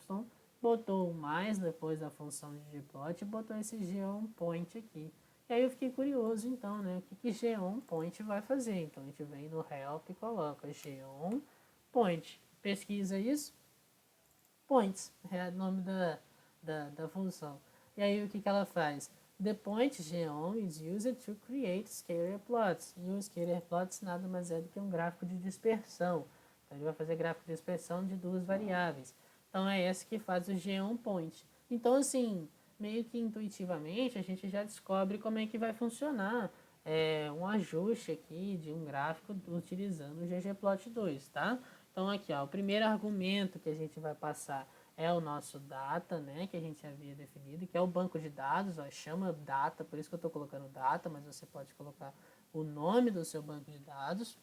botou o mais depois da função ggplot e botou esse geonPoint aqui. E aí eu fiquei curioso então, né, o que geonPoint vai fazer. Então a gente vem no help e coloca geonPoint. Pesquisa isso, points, é o nome da função. E aí o que ela faz? The point geom is used to create scalar plots. E o scalar plots nada mais é do que um gráfico de dispersão. Então ele vai fazer gráfico de dispersão de duas variáveis. Então é esse que faz o geom point. Então assim, meio que intuitivamente a gente já descobre como é que vai funcionar um ajuste aqui de um gráfico utilizando o ggplot2, tá? Então aqui, ó, o primeiro argumento que a gente vai passar é o nosso data, né, que a gente havia definido, que é o banco de dados, ó, chama data, por isso que eu estou colocando data, mas você pode colocar o nome do seu banco de dados.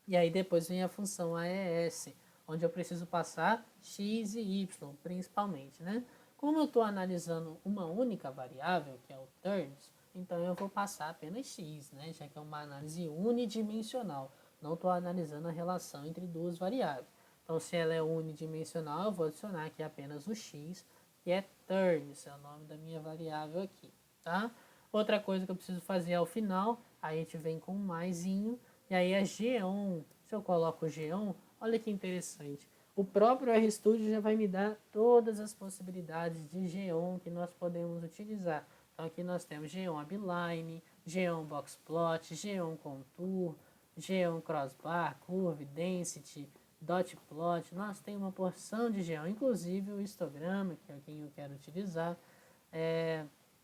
E aí depois vem a função AES, onde eu preciso passar x e y, principalmente, né? Como eu estou analisando uma única variável, que é o terms, então eu vou passar apenas x, né? Já que é uma análise unidimensional. Não estou analisando a relação entre duas variáveis. Então, se ela é unidimensional, eu vou adicionar aqui apenas o x, que é terms, é o nome da minha variável aqui, tá? Outra coisa que eu preciso fazer ao final, a gente vem com um maisinho, e aí a geom, se eu coloco geom, olha que interessante. O próprio RStudio já vai me dar todas as possibilidades de geom que nós podemos utilizar. Então aqui nós temos geom abline, geom boxplot, geom contour, geom crossbar, curve, density, dot plot. Nós temos uma porção de geom, inclusive o histograma, que é quem eu quero utilizar.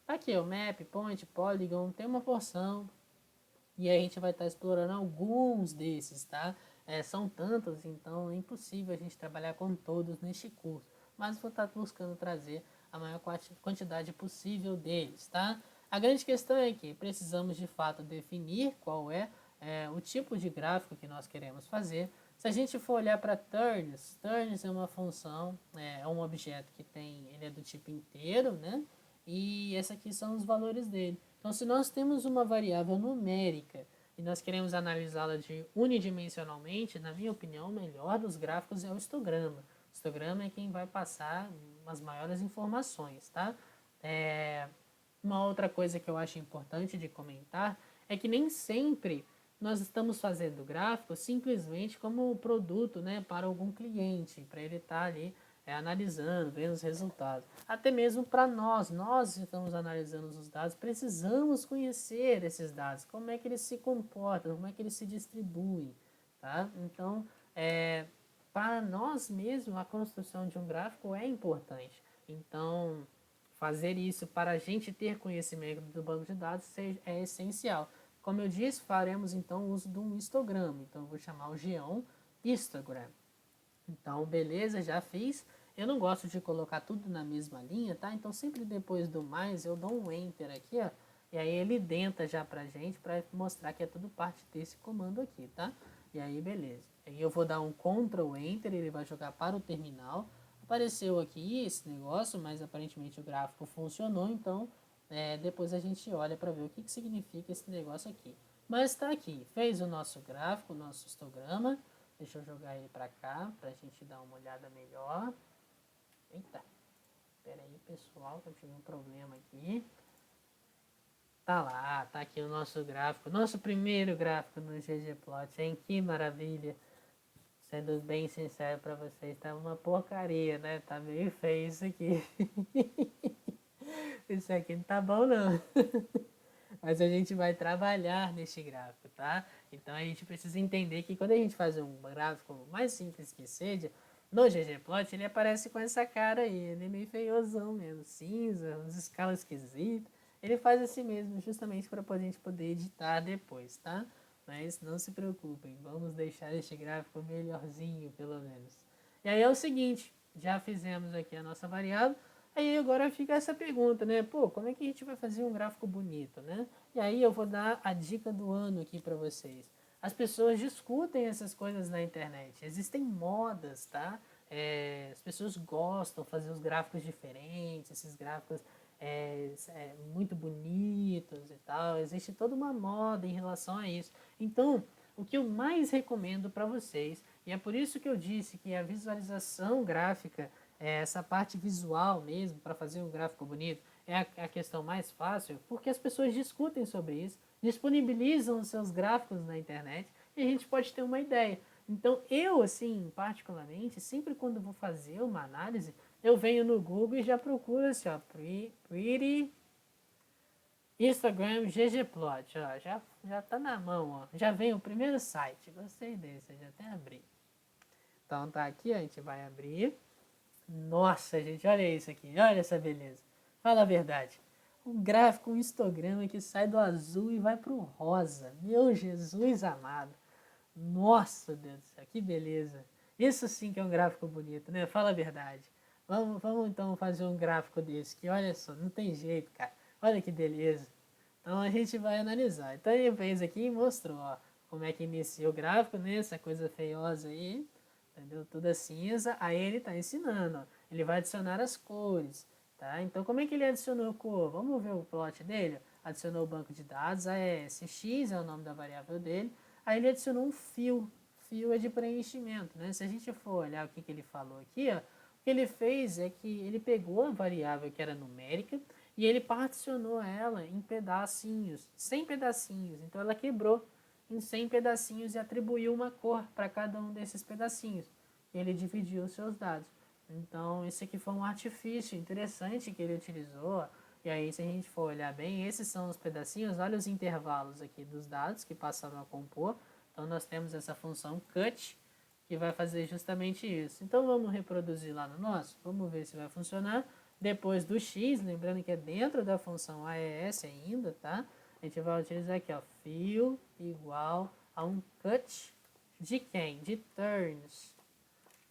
Aqui o map, point, polygon, tem uma porção. E aí a gente vai estar explorando alguns desses, tá? São tantos, então é impossível a gente trabalhar com todos neste curso. Mas vou estar buscando trazer a maior quantidade possível deles, tá? A grande questão é que precisamos de fato definir qual é o tipo de gráfico que nós queremos fazer. Se a gente for olhar para turns, turns é uma função, é um objeto que ele é do tipo inteiro, né? E esses aqui são os valores dele. Então, se nós temos uma variável numérica e nós queremos analisá-la unidimensionalmente, na minha opinião, o melhor dos gráficos é o histograma. O histograma é quem vai passar as maiores informações, tá? Uma outra coisa que eu acho importante de comentar é que nem sempre nós estamos fazendo gráfico simplesmente como produto, né, para algum cliente, para ele estar ali analisando, vendo os resultados. Até mesmo para nós estamos analisando os dados, precisamos conhecer esses dados, como é que eles se comportam, como é que eles se distribuem, tá? Então, para nós mesmos, a construção de um gráfico é importante. Então, fazer isso para a gente ter conhecimento do banco de dados é essencial. Como eu disse, faremos então uso de um histograma. Então, eu vou chamar o geom histogram. Então, beleza, já fiz. Eu não gosto de colocar tudo na mesma linha, tá? Então, sempre depois do mais, eu dou um Enter aqui, ó. E aí ele denta já pra gente, pra mostrar que é tudo parte desse comando aqui, tá? E aí, beleza. Aí eu vou dar um Ctrl Enter, ele vai jogar para o terminal. Apareceu aqui esse negócio, mas aparentemente o gráfico funcionou, então depois a gente olha para ver o que significa esse negócio aqui. Mas está aqui, fez o nosso gráfico, o nosso histograma. Deixa eu jogar ele para cá, para a gente dar uma olhada melhor. Eita, espera aí pessoal, que eu tive um problema aqui. Tá lá, tá aqui o nosso gráfico, nosso primeiro gráfico no ggplot, hein? Que maravilha! Sendo bem sincero para vocês, tá uma porcaria, né? Tá meio feio isso aqui. Isso aqui não tá bom não. Mas a gente vai trabalhar neste gráfico, tá? Então a gente precisa entender que quando a gente faz um gráfico mais simples que seja, no ggplot ele aparece com essa cara aí, ele é meio feiozão mesmo, cinza, umas escalas esquisitas. Ele faz assim mesmo, justamente para a gente poder editar depois, tá? Mas não se preocupem, vamos deixar este gráfico melhorzinho, pelo menos. E aí é o seguinte, já fizemos aqui a nossa variável, aí agora fica essa pergunta, né? Pô, como é que a gente vai fazer um gráfico bonito, né? E aí eu vou dar a dica do ano aqui para vocês. As pessoas discutem essas coisas na internet, existem modas, tá? As pessoas gostam de fazer os gráficos diferentes, esses gráficos muito bonitos e tal. Existe toda uma moda em relação a isso. Então, o que eu mais recomendo para vocês, e é por isso que eu disse que a visualização gráfica, essa parte visual mesmo, para fazer um gráfico bonito, é a questão mais fácil, porque as pessoas discutem sobre isso, disponibilizam os seus gráficos na internet e a gente pode ter uma ideia. Então, eu, assim, particularmente, sempre quando vou fazer uma análise, eu venho no Google e já procuro assim, ó, Pretty Instagram ggplot, ó, já tá na mão, ó. Já vem o primeiro site, gostei desse, já até abri. Então tá aqui, a gente vai abrir. Nossa, gente, olha isso aqui, olha essa beleza. Fala a verdade. Um gráfico, um histograma que sai do azul e vai pro rosa. Meu Jesus amado. Nossa, Deus do céu, que beleza. Isso sim que é um gráfico bonito, né? Fala a verdade. Vamos então fazer um gráfico desse, que olha só, não tem jeito, cara. Olha que beleza. Então a gente vai analisar. Então ele fez aqui e mostrou, ó, como é que inicia o gráfico, né? Essa coisa feiosa aí, entendeu? Toda cinza. Aí ele está ensinando, ó. Ele vai adicionar as cores, tá? Então como é que ele adicionou cor? Vamos ver o plot dele. Adicionou o banco de dados, AESX é o nome da variável dele. Aí ele adicionou um fio. Fio é de preenchimento, né? Se a gente for olhar o que ele falou aqui, ó, o que ele fez é que ele pegou a variável que era numérica e ele particionou ela em pedacinhos, 100 pedacinhos. Então ela quebrou em 100 pedacinhos e atribuiu uma cor para cada um desses pedacinhos. E ele dividiu os seus dados. Então esse aqui foi um artifício interessante que ele utilizou. E aí, se a gente for olhar bem, esses são os pedacinhos, olha os intervalos aqui dos dados que passaram a compor. Então, nós temos essa função cut, que vai fazer justamente isso. Então, vamos reproduzir lá no nosso, vamos ver se vai funcionar. Depois do x, lembrando que é dentro da função AES ainda, tá? A gente vai utilizar aqui, ó, fio igual a um cut de quem? De turns.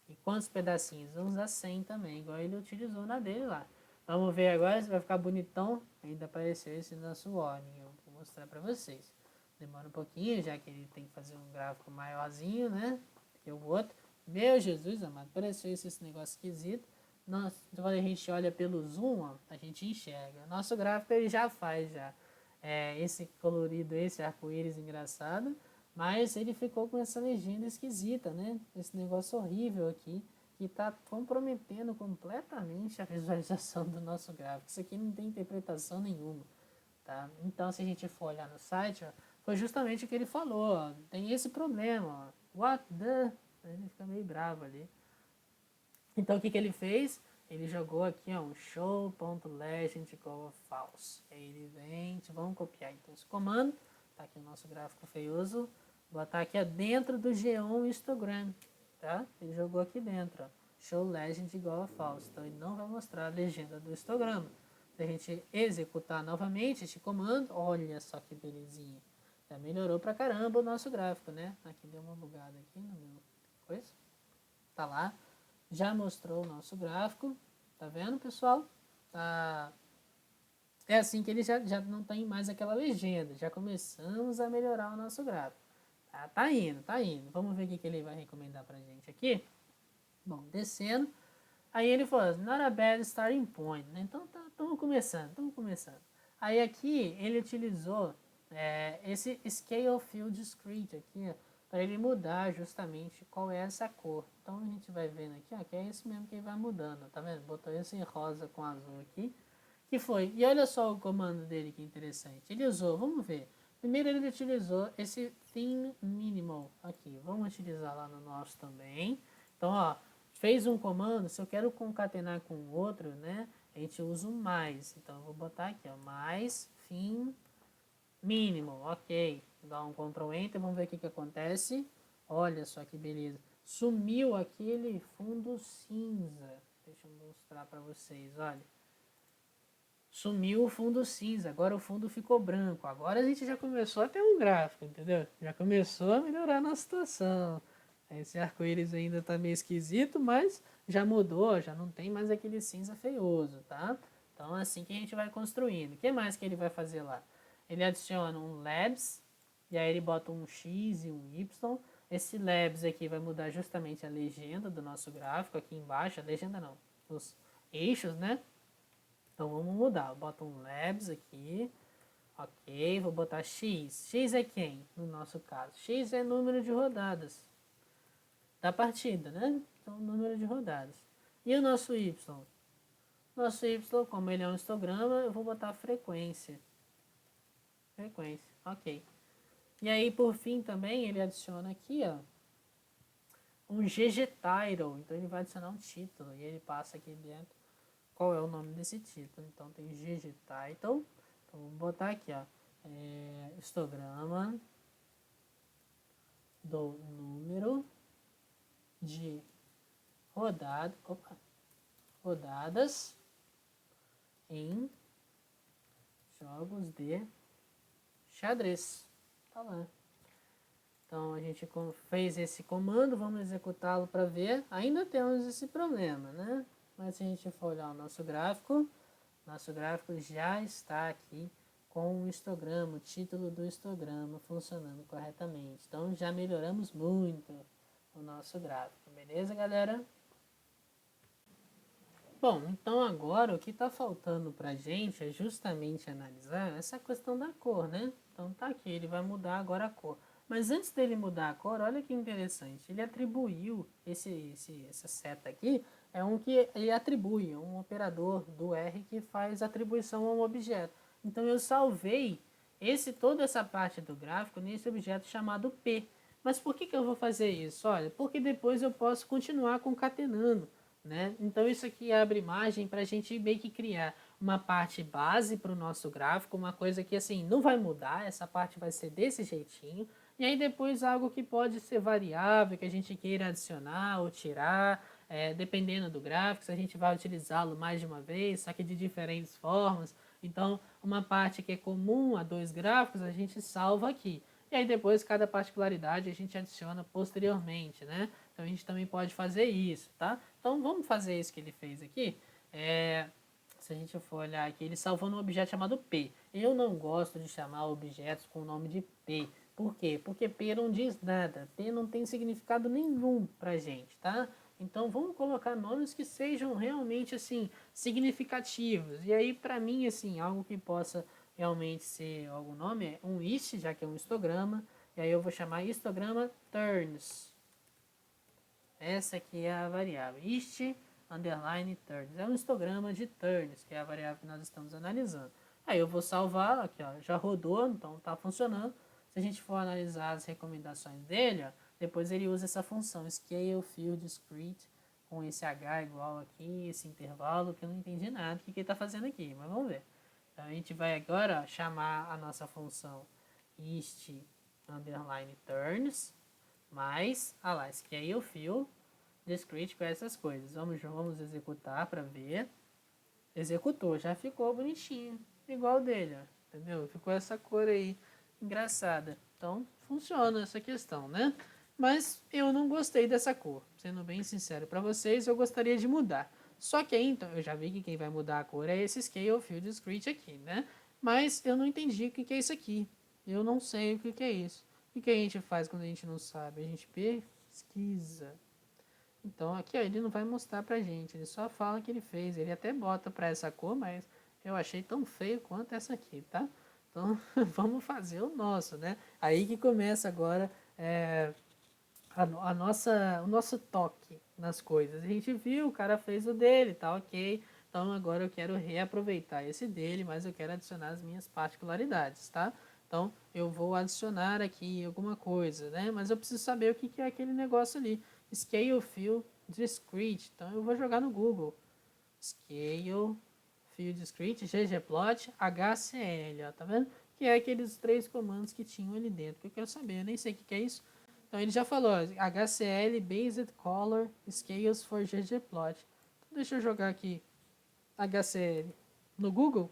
E quantos pedacinhos? Vamos usar 100 também, igual ele utilizou na dele lá. Vamos ver agora se vai ficar bonitão. Ainda apareceu esse nosso warning. Eu vou mostrar para vocês. Demora um pouquinho, já que ele tem que fazer um gráfico maiorzinho, né? Que o outro. Meu Jesus amado, apareceu esse negócio esquisito. Nossa, quando a gente olha pelo zoom, ó, a gente enxerga. Nosso gráfico ele já faz já. Esse colorido, esse arco-íris engraçado. Mas ele ficou com essa legenda esquisita, né? Esse negócio horrível aqui, que está comprometendo completamente a visualização do nosso gráfico. Isso aqui não tem interpretação nenhuma, tá? Então, se a gente for olhar no site, ó, foi justamente o que ele falou, ó, tem esse problema, ó, what the... Ele fica meio bravo ali. Então, o que ele fez? Ele jogou aqui, ó, um show.legend igual false. Aí ele vem, vamos copiar então esse comando. Tá aqui o nosso gráfico feioso. Vou botar aqui dentro do G1 histogram, tá? Ele jogou aqui dentro, ó, show legend igual a false. Então ele não vai mostrar a legenda do histograma. Se a gente executar novamente este comando, olha só que belezinha. Já melhorou pra caramba o nosso gráfico, né? Aqui deu uma bugada aqui no meu coisa. Tá lá. Já mostrou o nosso gráfico. Tá vendo, pessoal? Tá... É assim que ele já não tem mais aquela legenda. Já começamos a melhorar o nosso gráfico. Tá indo, tá indo. Vamos ver o que ele vai recomendar pra gente aqui. Bom, descendo. Aí ele falou, not a bad starting point, né? Então estamos começando. Aí aqui ele utilizou esse Scale Field Discrete aqui, para ele mudar justamente qual é essa cor. Então a gente vai vendo aqui, ó, que é esse mesmo que ele vai mudando, tá vendo? Botou esse rosa com azul aqui, que foi. E olha só o comando dele que interessante. Ele usou, vamos ver. Primeiro ele utilizou esse Theme Minimal aqui. Vamos utilizar lá no nosso também. Então, ó, fez um comando, se eu quero concatenar com o outro, né? A gente usa o mais. Então, eu vou botar aqui, ó, mais fim mínimo, ok. Dá um Ctrl Enter, vamos ver o que acontece. Olha só que beleza. Sumiu aquele fundo cinza. Deixa eu mostrar para vocês, olha. sumiu o fundo cinza, agora o fundo ficou branco. Agora a gente já começou a ter um gráfico, entendeu? Já começou a melhorar a nossa situação. Esse arco-íris ainda tá meio esquisito, mas já mudou, já não tem mais aquele cinza feioso, tá? Então é assim que a gente vai construindo. O que mais que ele vai fazer lá? Ele adiciona um labs, e aí ele bota um X e um Y. Esse labs aqui vai mudar justamente a legenda do nosso gráfico aqui embaixo. A legenda não, os eixos, né? Então vamos mudar. Bota um labs aqui. Ok, vou botar X. X é quem? No nosso caso. X é número de rodadas da partida, né? Então, número de rodadas. E o nosso Y? Nosso Y, como ele é um histograma, eu vou botar frequência. Frequência, ok. E aí, por fim, também, ele adiciona aqui, ó, um GG Title. Então, ele vai adicionar um título. E ele passa aqui dentro qual é o nome desse título. Então, tem GG Title. Então, vou botar aqui, ó, histograma do número de rodadas em jogos de xadrez. Tá lá. Então a gente fez esse comando, vamos executá-lo para ver. Ainda temos esse problema, né? Mas se a gente for olhar o nosso gráfico já está aqui com o histograma, o título do histograma funcionando corretamente. Então já melhoramos muito o nosso gráfico, beleza, galera? Bom, então agora o que está faltando para a gente é justamente analisar essa questão da cor, né? Então tá aqui, ele vai mudar agora a cor. Mas antes dele mudar a cor, olha que interessante, ele atribuiu essa seta aqui, é um que ele atribui, é um operador do R que faz atribuição a um objeto. Então eu salvei toda essa parte do gráfico nesse objeto chamado P. Mas por que eu vou fazer isso? Olha, porque depois eu posso continuar concatenando. Né? Então isso aqui abre margem para a gente meio que criar uma parte base para o nosso gráfico, uma coisa que assim não vai mudar, essa parte vai ser desse jeitinho, e aí depois algo que pode ser variável, que a gente queira adicionar ou tirar, dependendo do gráfico, se a gente vai utilizá-lo mais de uma vez, só que de diferentes formas. Então uma parte que é comum a dois gráficos a gente salva aqui. E aí depois cada particularidade a gente adiciona posteriormente, né? Então a gente também pode fazer isso, tá? Então vamos fazer isso que ele fez aqui. Se a gente for olhar aqui, ele salvou num objeto chamado P. Eu não gosto de chamar objetos com o nome de P. Por quê? Porque P não diz nada. P não tem significado nenhum pra gente, tá? Então vamos colocar nomes que sejam realmente assim significativos. E aí para mim assim, algo que possa realmente ser algum nome é um ist, já que é um histograma. E aí eu vou chamar histograma turns. Essa aqui é a variável ist underline turns. É um histograma de turns, que é a variável que nós estamos analisando. Aí eu vou salvar, aqui ó, já rodou, então está funcionando. Se a gente for analisar as recomendações dele, ó, depois ele usa essa função scale field discrete com esse h igual aqui, esse intervalo, que eu não entendi nada do que ele está fazendo aqui, mas vamos ver. Então a gente vai agora chamar a nossa função ist underline turns mais, lá, scale field discrete com essas coisas. Vamos executar para ver. Executou, já ficou bonitinho, igual o dele, ó, entendeu? Ficou essa cor aí engraçada. Então funciona essa questão, né? Mas eu não gostei dessa cor. Sendo bem sincero para vocês, eu gostaria de mudar. Só que aí, então, eu já vi que quem vai mudar a cor é esse Scale Field Discrete aqui, né? Mas eu não entendi o que é isso aqui. Eu não sei o que é isso. O que a gente faz quando a gente não sabe? A gente pesquisa. Então aqui ó, ele não vai mostrar pra gente, ele só fala que ele fez. Ele até bota pra essa cor, mas eu achei tão feio quanto essa aqui, tá? Então vamos fazer o nosso, né? Aí que começa agora o nosso toque nas coisas. A gente viu, o cara fez o dele, tá ok. Então agora eu quero reaproveitar esse dele, mas eu quero adicionar as minhas particularidades, tá? Então eu vou adicionar aqui alguma coisa, né? Mas eu preciso saber o que é aquele negócio ali. Scale Field Discrete. Então eu vou jogar no Google. Scale Field Discrete, ggplot, HCL, ó, tá vendo? Que é aqueles três comandos que tinham ali dentro, que eu quero saber, eu nem sei o que é isso. Então ele já falou, ó, HCL Based Color Scales for ggplot. Então deixa eu jogar aqui HCL no Google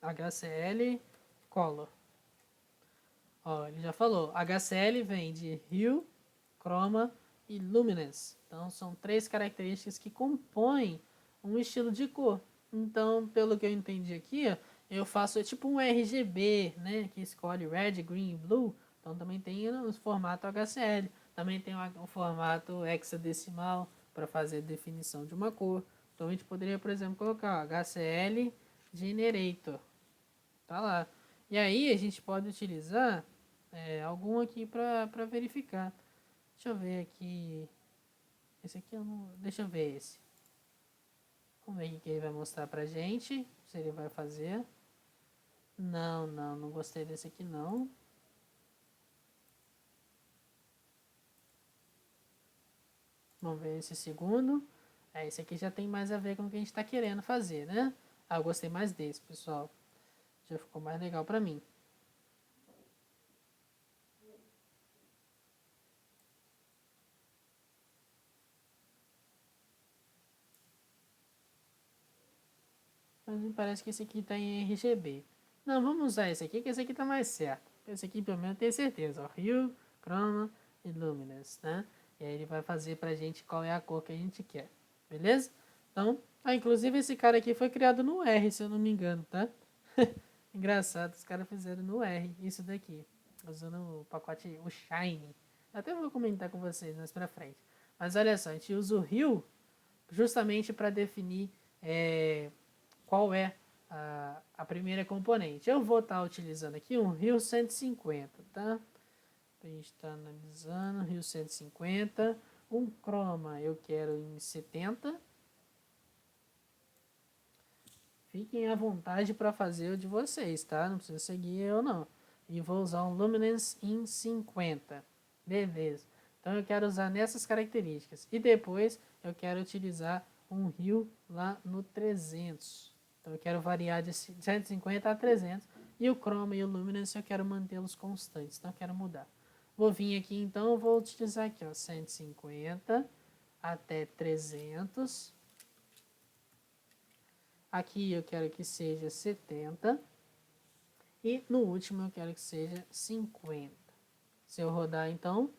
HCL Color. Ó, ele já falou, HCL vem de Hue, Chroma e Luminance. Então, são 3 características que compõem um estilo de cor. Então, pelo que eu entendi aqui, ó, eu faço tipo um RGB, né, que escolhe Red, Green e Blue. Então, também tem o formato HCL. Também tem o formato hexadecimal para fazer a definição de uma cor. Então, a gente poderia, por exemplo, colocar ó, HCL Generator. Tá lá. E aí, a gente pode utilizar algum aqui para verificar. Deixa eu ver aqui. Esse aqui eu não. Deixa eu ver esse. Vamos ver o que ele vai mostrar pra gente. Se ele vai fazer. Não gostei desse aqui não. Vamos ver esse segundo. Esse aqui já tem mais a ver com o que a gente está querendo fazer, né? Ah, eu gostei mais desse, pessoal. Já ficou mais legal pra mim. Mas me parece que esse aqui tá em RGB. Não, vamos usar esse aqui, que esse aqui tá mais certo. Esse aqui, pelo menos, eu tenho certeza. Ó, Hue, Chroma e Luminance, né? E aí ele vai fazer pra gente qual é a cor que a gente quer. Beleza? Então, inclusive esse cara aqui foi criado no R, se eu não me engano, tá? Engraçado, os caras fizeram no R, isso daqui. Usando o pacote, o Shine. Até vou comentar com vocês mais pra frente. Mas olha só, a gente usa o Hue justamente para definir qual é a primeira componente. Eu vou estar utilizando aqui um Rio 150, tá? A gente está analisando Rio 150. Um Chroma eu quero em 70. Fiquem à vontade para fazer o de vocês, tá? Não precisa seguir eu não. E vou usar um Luminance em 50. Beleza. Então eu quero usar nessas características. E depois eu quero utilizar um Rio lá no 300. Então eu quero variar de 150 a 300. E o Chroma e o Luminance eu quero mantê-los constantes. Não quero mudar. Vou vir aqui então, eu vou utilizar aqui, ó, 150 até 300. Aqui eu quero que seja 70. E no último eu quero que seja 50. Se eu rodar então.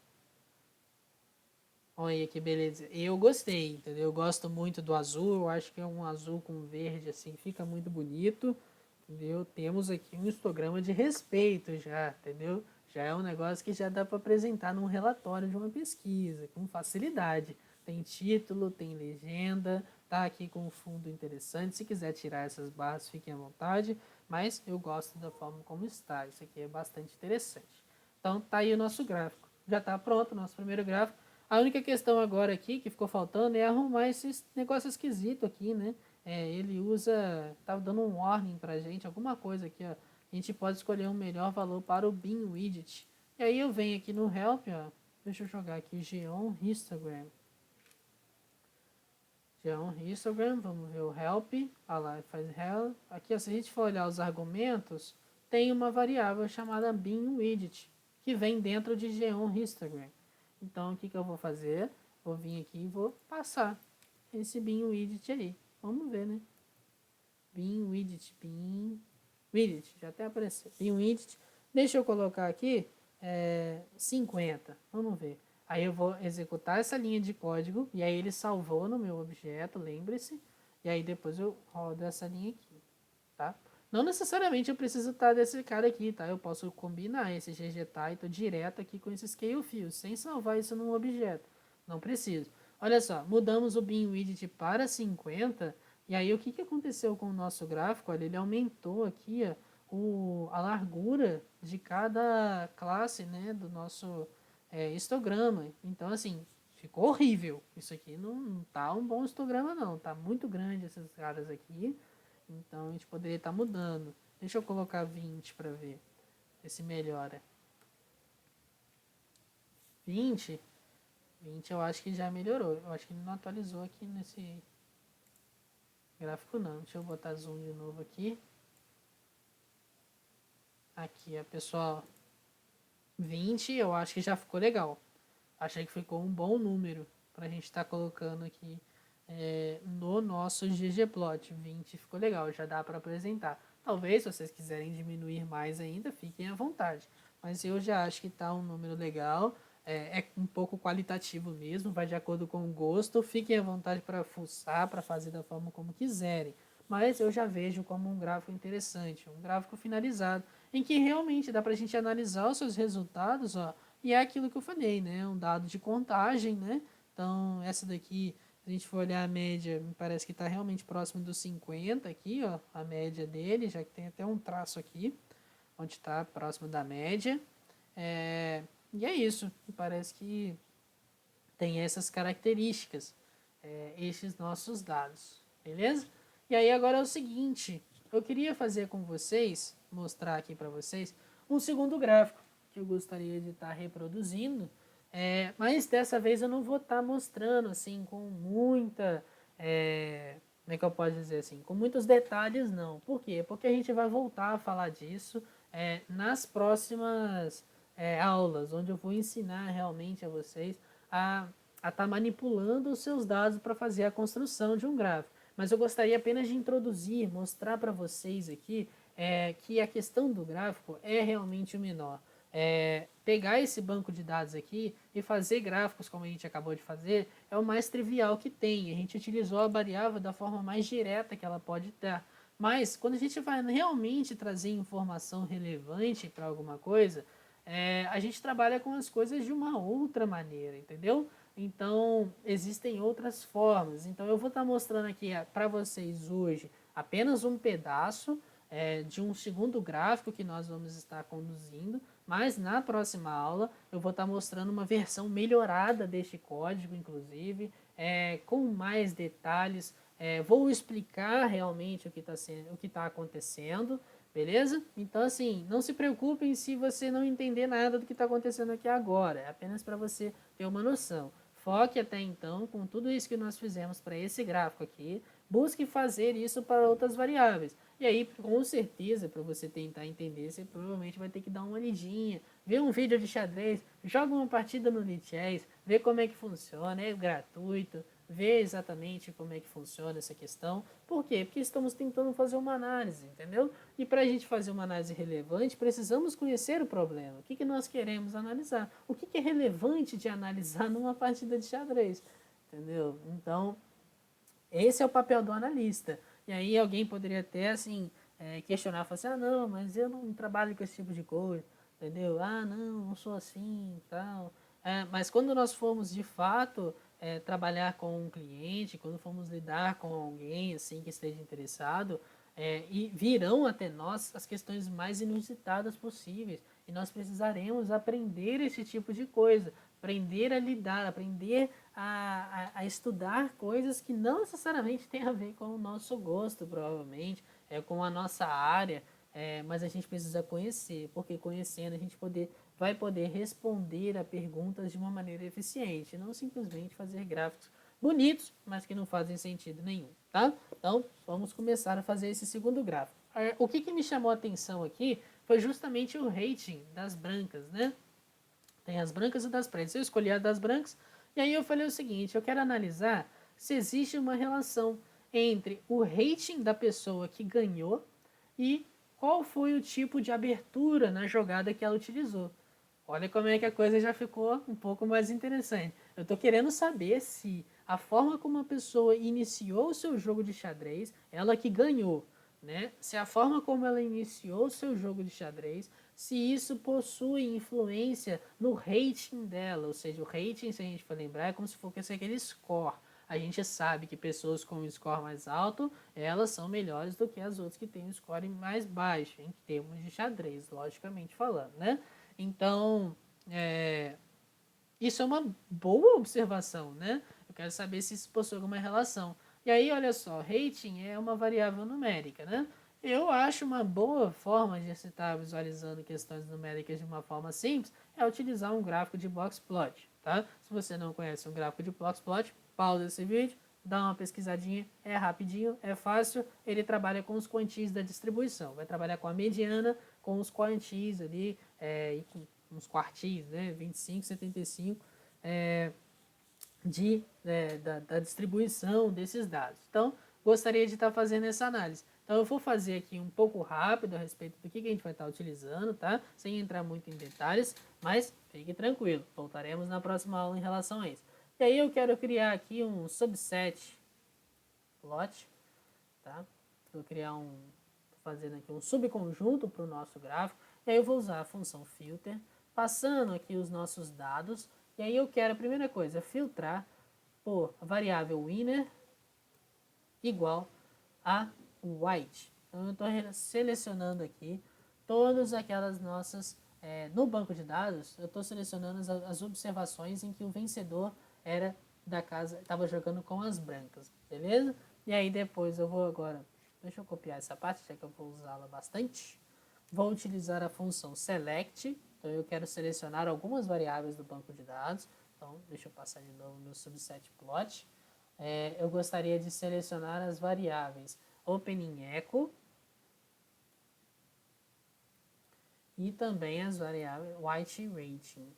Olha que beleza. Eu gostei, entendeu? Eu gosto muito do azul. Eu acho que é um azul com verde assim. Fica muito bonito. Entendeu? Temos aqui um histograma de respeito já, entendeu? Já é um negócio que já dá para apresentar num relatório de uma pesquisa, com facilidade. Tem título, tem legenda, tá aqui com um fundo interessante. Se quiser tirar essas barras, fiquem à vontade, mas eu gosto da forma como está. Isso aqui é bastante interessante. Então, tá aí o nosso gráfico. Já está pronto o nosso primeiro gráfico. A única questão agora aqui que ficou faltando é arrumar esse negócio esquisito aqui, né? Ele usa, tá dando um warning pra gente, alguma coisa aqui, ó. A gente pode escolher um melhor valor para o Bin Widget. E aí eu venho aqui no Help, ó. Deixa eu jogar aqui Geon Histogram. Geon Histogram, vamos ver o Help. Ah lá, faz Help. Aqui, ó, se a gente for olhar os argumentos, tem uma variável chamada Bin Widget, que vem dentro de Geon Histogram. Então, o que eu vou fazer? Vou vir aqui e vou passar esse Bin Widget aí. Vamos ver, né? Bin Widget, já até apareceu. Bin Widget. Deixa eu colocar aqui 50. Vamos ver. Aí eu vou executar essa linha de código e aí ele salvou no meu objeto, lembre-se. E aí depois eu rodo essa linha aqui, tá? Não necessariamente eu preciso estar desse cara aqui, tá? Eu posso combinar esse ggtitle direto aqui com esse scale field, sem salvar isso num objeto. Não preciso. Olha só, mudamos o bin widget para 50, e aí o que aconteceu com o nosso gráfico? Olha, ele aumentou aqui a largura de cada classe, né, do nosso histograma. Então, assim, ficou horrível. Isso aqui não tá um bom histograma, não. Tá muito grande esses caras aqui. Então, a gente poderia estar mudando. Deixa eu colocar 20 para ver se melhora. 20 eu acho que já melhorou. Eu acho que ele não atualizou aqui nesse gráfico não. Deixa eu botar zoom de novo aqui. Aqui, ó, pessoal. 20 eu acho que já ficou legal. Achei que ficou um bom número para a gente estar colocando aqui no nosso ggplot. 20 ficou legal, já dá para apresentar. Talvez, se vocês quiserem diminuir mais ainda, fiquem à vontade. Mas eu já acho que está um número legal, é um pouco qualitativo mesmo, vai de acordo com o gosto. Fiquem à vontade para fuçar, para fazer da forma como quiserem. Mas eu já vejo como um gráfico interessante, um gráfico finalizado, em que realmente dá para a gente analisar os seus resultados, ó, e é aquilo que eu falei, né? Um dado de contagem, né? Então, essa daqui, se a gente for olhar a média, me parece que está realmente próximo dos 50 aqui, ó, a média dele, já que tem até um traço aqui, onde está próximo da média. E é isso, me parece que tem essas características, esses nossos dados, beleza? E aí agora é o seguinte, eu queria fazer com vocês, mostrar aqui para vocês, um segundo gráfico que eu gostaria de estar reproduzindo, mas dessa vez eu não vou estar mostrando assim com muita, como é que eu posso dizer assim, com muitos detalhes não. Por quê? Porque a gente vai voltar a falar disso nas próximas aulas, onde eu vou ensinar realmente a vocês a estar manipulando os seus dados para fazer a construção de um gráfico. Mas eu gostaria apenas de introduzir, mostrar para vocês aqui que a questão do gráfico é realmente o menor. Pegar esse banco de dados aqui e fazer gráficos como a gente acabou de fazer é o mais trivial que tem. A gente utilizou a variável da forma mais direta que ela pode dar. Mas quando a gente vai realmente trazer informação relevante para alguma coisa, a gente trabalha com as coisas de uma outra maneira, entendeu? Então, existem outras formas. Então, eu vou estar mostrando aqui para vocês hoje apenas um pedaço de um segundo gráfico que nós vamos estar conduzindo, mas na próxima aula eu vou estar mostrando uma versão melhorada deste código, inclusive, com mais detalhes. Vou explicar realmente o que está acontecendo, beleza? Então, assim, não se preocupem se você não entender nada do que está acontecendo aqui agora, é apenas para você ter uma noção. Foque até então com tudo isso que nós fizemos para esse gráfico aqui, busque fazer isso para outras variáveis. E aí, com certeza, para você tentar entender, você provavelmente vai ter que dar uma lidinha, ver um vídeo de xadrez, joga uma partida no Lichess, ver como é que funciona, é gratuito, ver exatamente como é que funciona essa questão. Por quê? Porque estamos tentando fazer uma análise, entendeu? E para a gente fazer uma análise relevante, precisamos conhecer o problema. O que, que nós queremos analisar? O que, que é relevante de analisar numa partida de xadrez? Entendeu? Então, esse é o papel do analista. E aí alguém poderia até, assim, questionar, falar assim, ah, não, mas eu não trabalho com esse tipo de coisa, entendeu? Ah, não sou assim, tal. Mas quando nós formos, de fato, trabalhar com um cliente, quando formos lidar com alguém, assim, que esteja interessado, e virão até nós as questões mais inusitadas possíveis. E nós precisaremos aprender esse tipo de coisa, aprender a lidar, aprender a estudar coisas que não necessariamente têm a ver com o nosso gosto, provavelmente, com a nossa área, mas a gente precisa conhecer, porque conhecendo a gente vai poder responder a perguntas de uma maneira eficiente, não simplesmente fazer gráficos bonitos, mas que não fazem sentido nenhum, tá? Então, vamos começar a fazer esse segundo gráfico. O que me chamou a atenção aqui foi justamente o rating das brancas, né? Tem as brancas e das pretas. Eu escolhi a das brancas e aí eu falei o seguinte, eu quero analisar se existe uma relação entre o rating da pessoa que ganhou e qual foi o tipo de abertura na jogada que ela utilizou. Olha como é que a coisa já ficou um pouco mais interessante. Eu estou querendo saber se a forma como a pessoa iniciou o seu jogo de xadrez, ela que ganhou, né? Se a forma como ela iniciou o seu jogo de xadrez, se isso possui influência no rating dela, ou seja, o rating, se a gente for lembrar, é como se fosse aquele score. A gente sabe que pessoas com um score mais alto, elas são melhores do que as outras que têm um score mais baixo, em termos de xadrez, logicamente falando, né? Então, isso é uma boa observação, né? Eu quero saber se isso possui alguma relação. E aí, olha só, rating é uma variável numérica, né? Eu acho uma boa forma de se estar visualizando questões numéricas de uma forma simples é utilizar um gráfico de boxplot, tá? Se você não conhece um gráfico de boxplot, pausa esse vídeo, dá uma pesquisadinha, é rapidinho, é fácil, ele trabalha com os quantis da distribuição, vai trabalhar com a mediana, com os quantis ali, e com uns quartis, né, 25, 75, da distribuição desses dados. Então, gostaria de estar fazendo essa análise. Então eu vou fazer aqui um pouco rápido a respeito do que a gente vai estar utilizando, tá? Sem entrar muito em detalhes, mas fique tranquilo, voltaremos na próxima aula em relação a isso. E aí eu quero criar aqui um subset plot, tá? Vou criar fazendo aqui um subconjunto para o nosso gráfico, e aí eu vou usar a função filter, passando aqui os nossos dados, e aí eu quero, a primeira coisa, filtrar por variável winner igual a white. Então eu estou selecionando aqui todas aquelas nossas, no banco de dados, eu estou selecionando as observações em que o vencedor era da casa, estava jogando com as brancas, beleza? E aí depois eu vou agora, deixa eu copiar essa parte, já que eu vou usá-la bastante. Vou utilizar a função select, então eu quero selecionar algumas variáveis do banco de dados. Então, deixa eu passar de novo meu subset plot. Eu gostaria de selecionar as variáveis opening echo e também as variáveis white rating.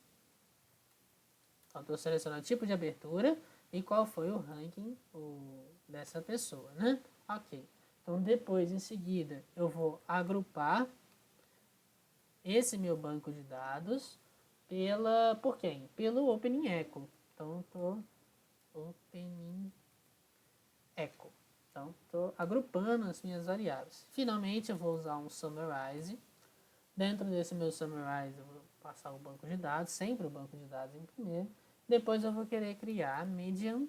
Então, estou selecionando o tipo de abertura e qual foi o ranking dessa pessoa, né? Ok. Então, depois, em seguida, eu vou agrupar esse meu banco de dados por quem? Pelo opening echo. Então, estou opening echo. Então, estou agrupando as minhas variáveis. Finalmente, eu vou usar um summarize. Dentro desse meu summarize, eu vou passar o banco de dados, sempre o banco de dados em primeiro. Depois, eu vou querer criar median.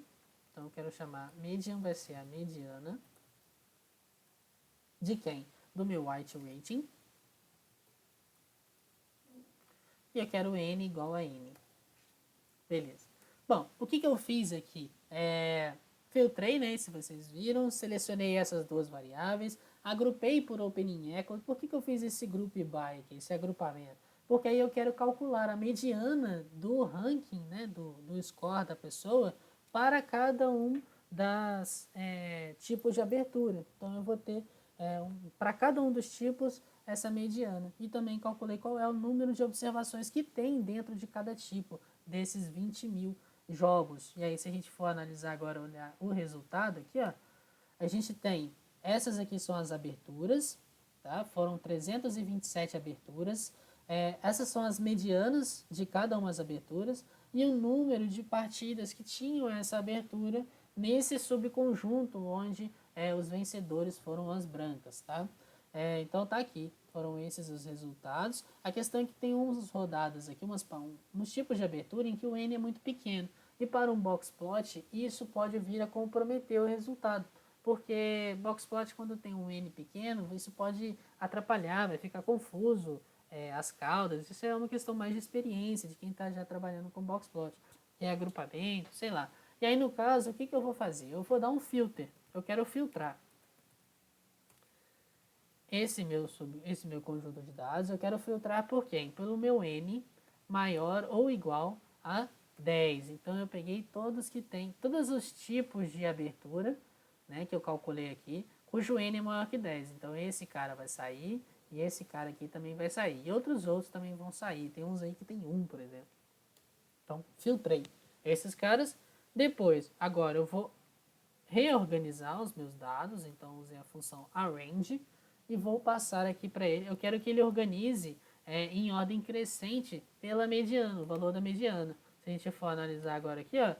Então, eu quero chamar median, vai ser a mediana. De quem? Do meu white rating. E eu quero n igual a n. Beleza. Bom, o que eu fiz aqui? Filtrei, né, se vocês viram, selecionei essas duas variáveis, agrupei por opening echo. Por que eu fiz esse group by aqui, esse agrupamento? Porque aí eu quero calcular a mediana do ranking, né, do score da pessoa para cada um das tipos de abertura. Então eu vou ter para cada um dos tipos essa mediana. E também calculei qual é o número de observações que tem dentro de cada tipo desses 20 mil jogos. E aí, se a gente for analisar agora, olhar o resultado aqui, ó, a gente tem, essas aqui são as aberturas, tá? Foram 327 aberturas. Essas são as medianas de cada uma das aberturas e o número de partidas que tinham essa abertura nesse subconjunto onde os vencedores foram as brancas, tá? Então tá aqui, foram esses os resultados. A questão é que tem uns rodadas aqui, uns tipos de abertura em que o N é muito pequeno. E para um box plot, isso pode vir a comprometer o resultado. Porque box plot, quando tem um N pequeno, isso pode atrapalhar, vai ficar confuso as caudas. Isso é uma questão mais de experiência, de quem está já trabalhando com box plot. Agrupamento, sei lá. E aí, no caso, o que eu vou fazer? Eu vou dar um filter. Eu quero filtrar esse meu conjunto de dados. Eu quero filtrar por quem? Pelo meu N maior ou igual a 10. Então, eu peguei todos os tipos de abertura, né, que eu calculei aqui, cujo N é maior que 10. Então, esse cara vai sair e esse cara aqui também vai sair. E outros também vão sair. Tem uns aí que tem 1, por exemplo. Então, filtrei esses caras. Depois, agora eu vou reorganizar os meus dados. Então, usei a função arrange e vou passar aqui para ele. Eu quero que ele organize em ordem crescente pela mediana, o valor da mediana. Se a gente for analisar agora aqui, ó,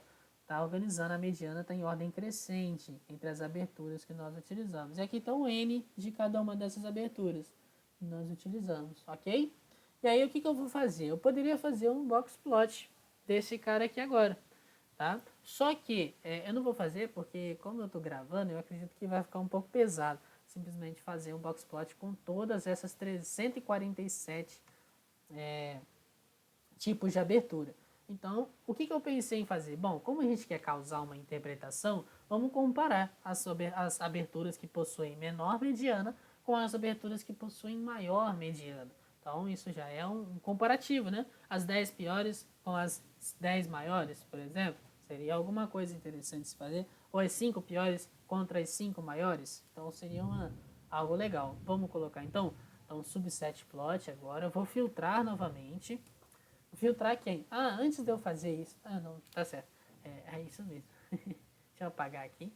tá organizando a mediana, está em ordem crescente entre as aberturas que nós utilizamos. E aqui está o N de cada uma dessas aberturas que nós utilizamos, ok? E aí o que eu vou fazer? Eu poderia fazer um box plot desse cara aqui agora, tá? Só que eu não vou fazer porque, como eu estou gravando, eu acredito que vai ficar um pouco pesado simplesmente fazer um box plot com todas essas 347 tipos de abertura. Então, o que eu pensei em fazer? Bom, como a gente quer causar uma interpretação, vamos comparar as aberturas que possuem menor mediana com as aberturas que possuem maior mediana. Então, isso já é um comparativo, né? As 10 piores com as 10 maiores, por exemplo, seria alguma coisa interessante de se fazer. Ou as 5 piores contra as 5 maiores. Então, seria algo legal. Vamos colocar, então, subset plot agora. Eu vou filtrar novamente. Filtrar quem? Antes de eu fazer isso. Não, tá certo. É isso mesmo. Deixa eu apagar aqui.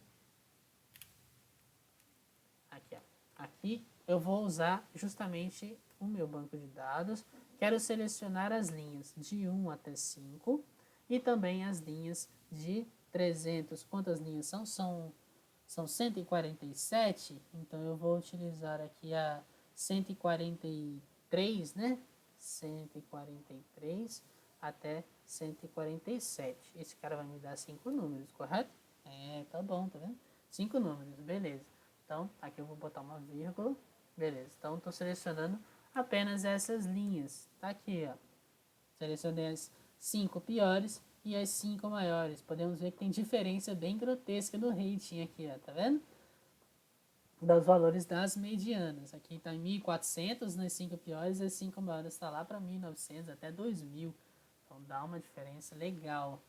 aqui eu vou usar justamente o meu banco de dados. Quero selecionar as linhas de 1 até 5 e também as linhas de 300. Quantas linhas são? São 147, então eu vou utilizar aqui a 143, né? 143 até 147. Esse cara vai me dar 5 números, correto? Tá bom, tá vendo? 5 números, beleza. Então, aqui eu vou botar uma vírgula, beleza. Então, estou selecionando apenas essas linhas. Tá aqui, ó. Selecionei as 5 piores e as 5 maiores. Podemos ver que tem diferença bem grotesca no rating aqui, ó, tá vendo? Dos valores das medianas. Aqui está em 1.400 nas 5 piores e as 5 maiores está lá para 1.900 até 2.000. Então dá uma diferença legal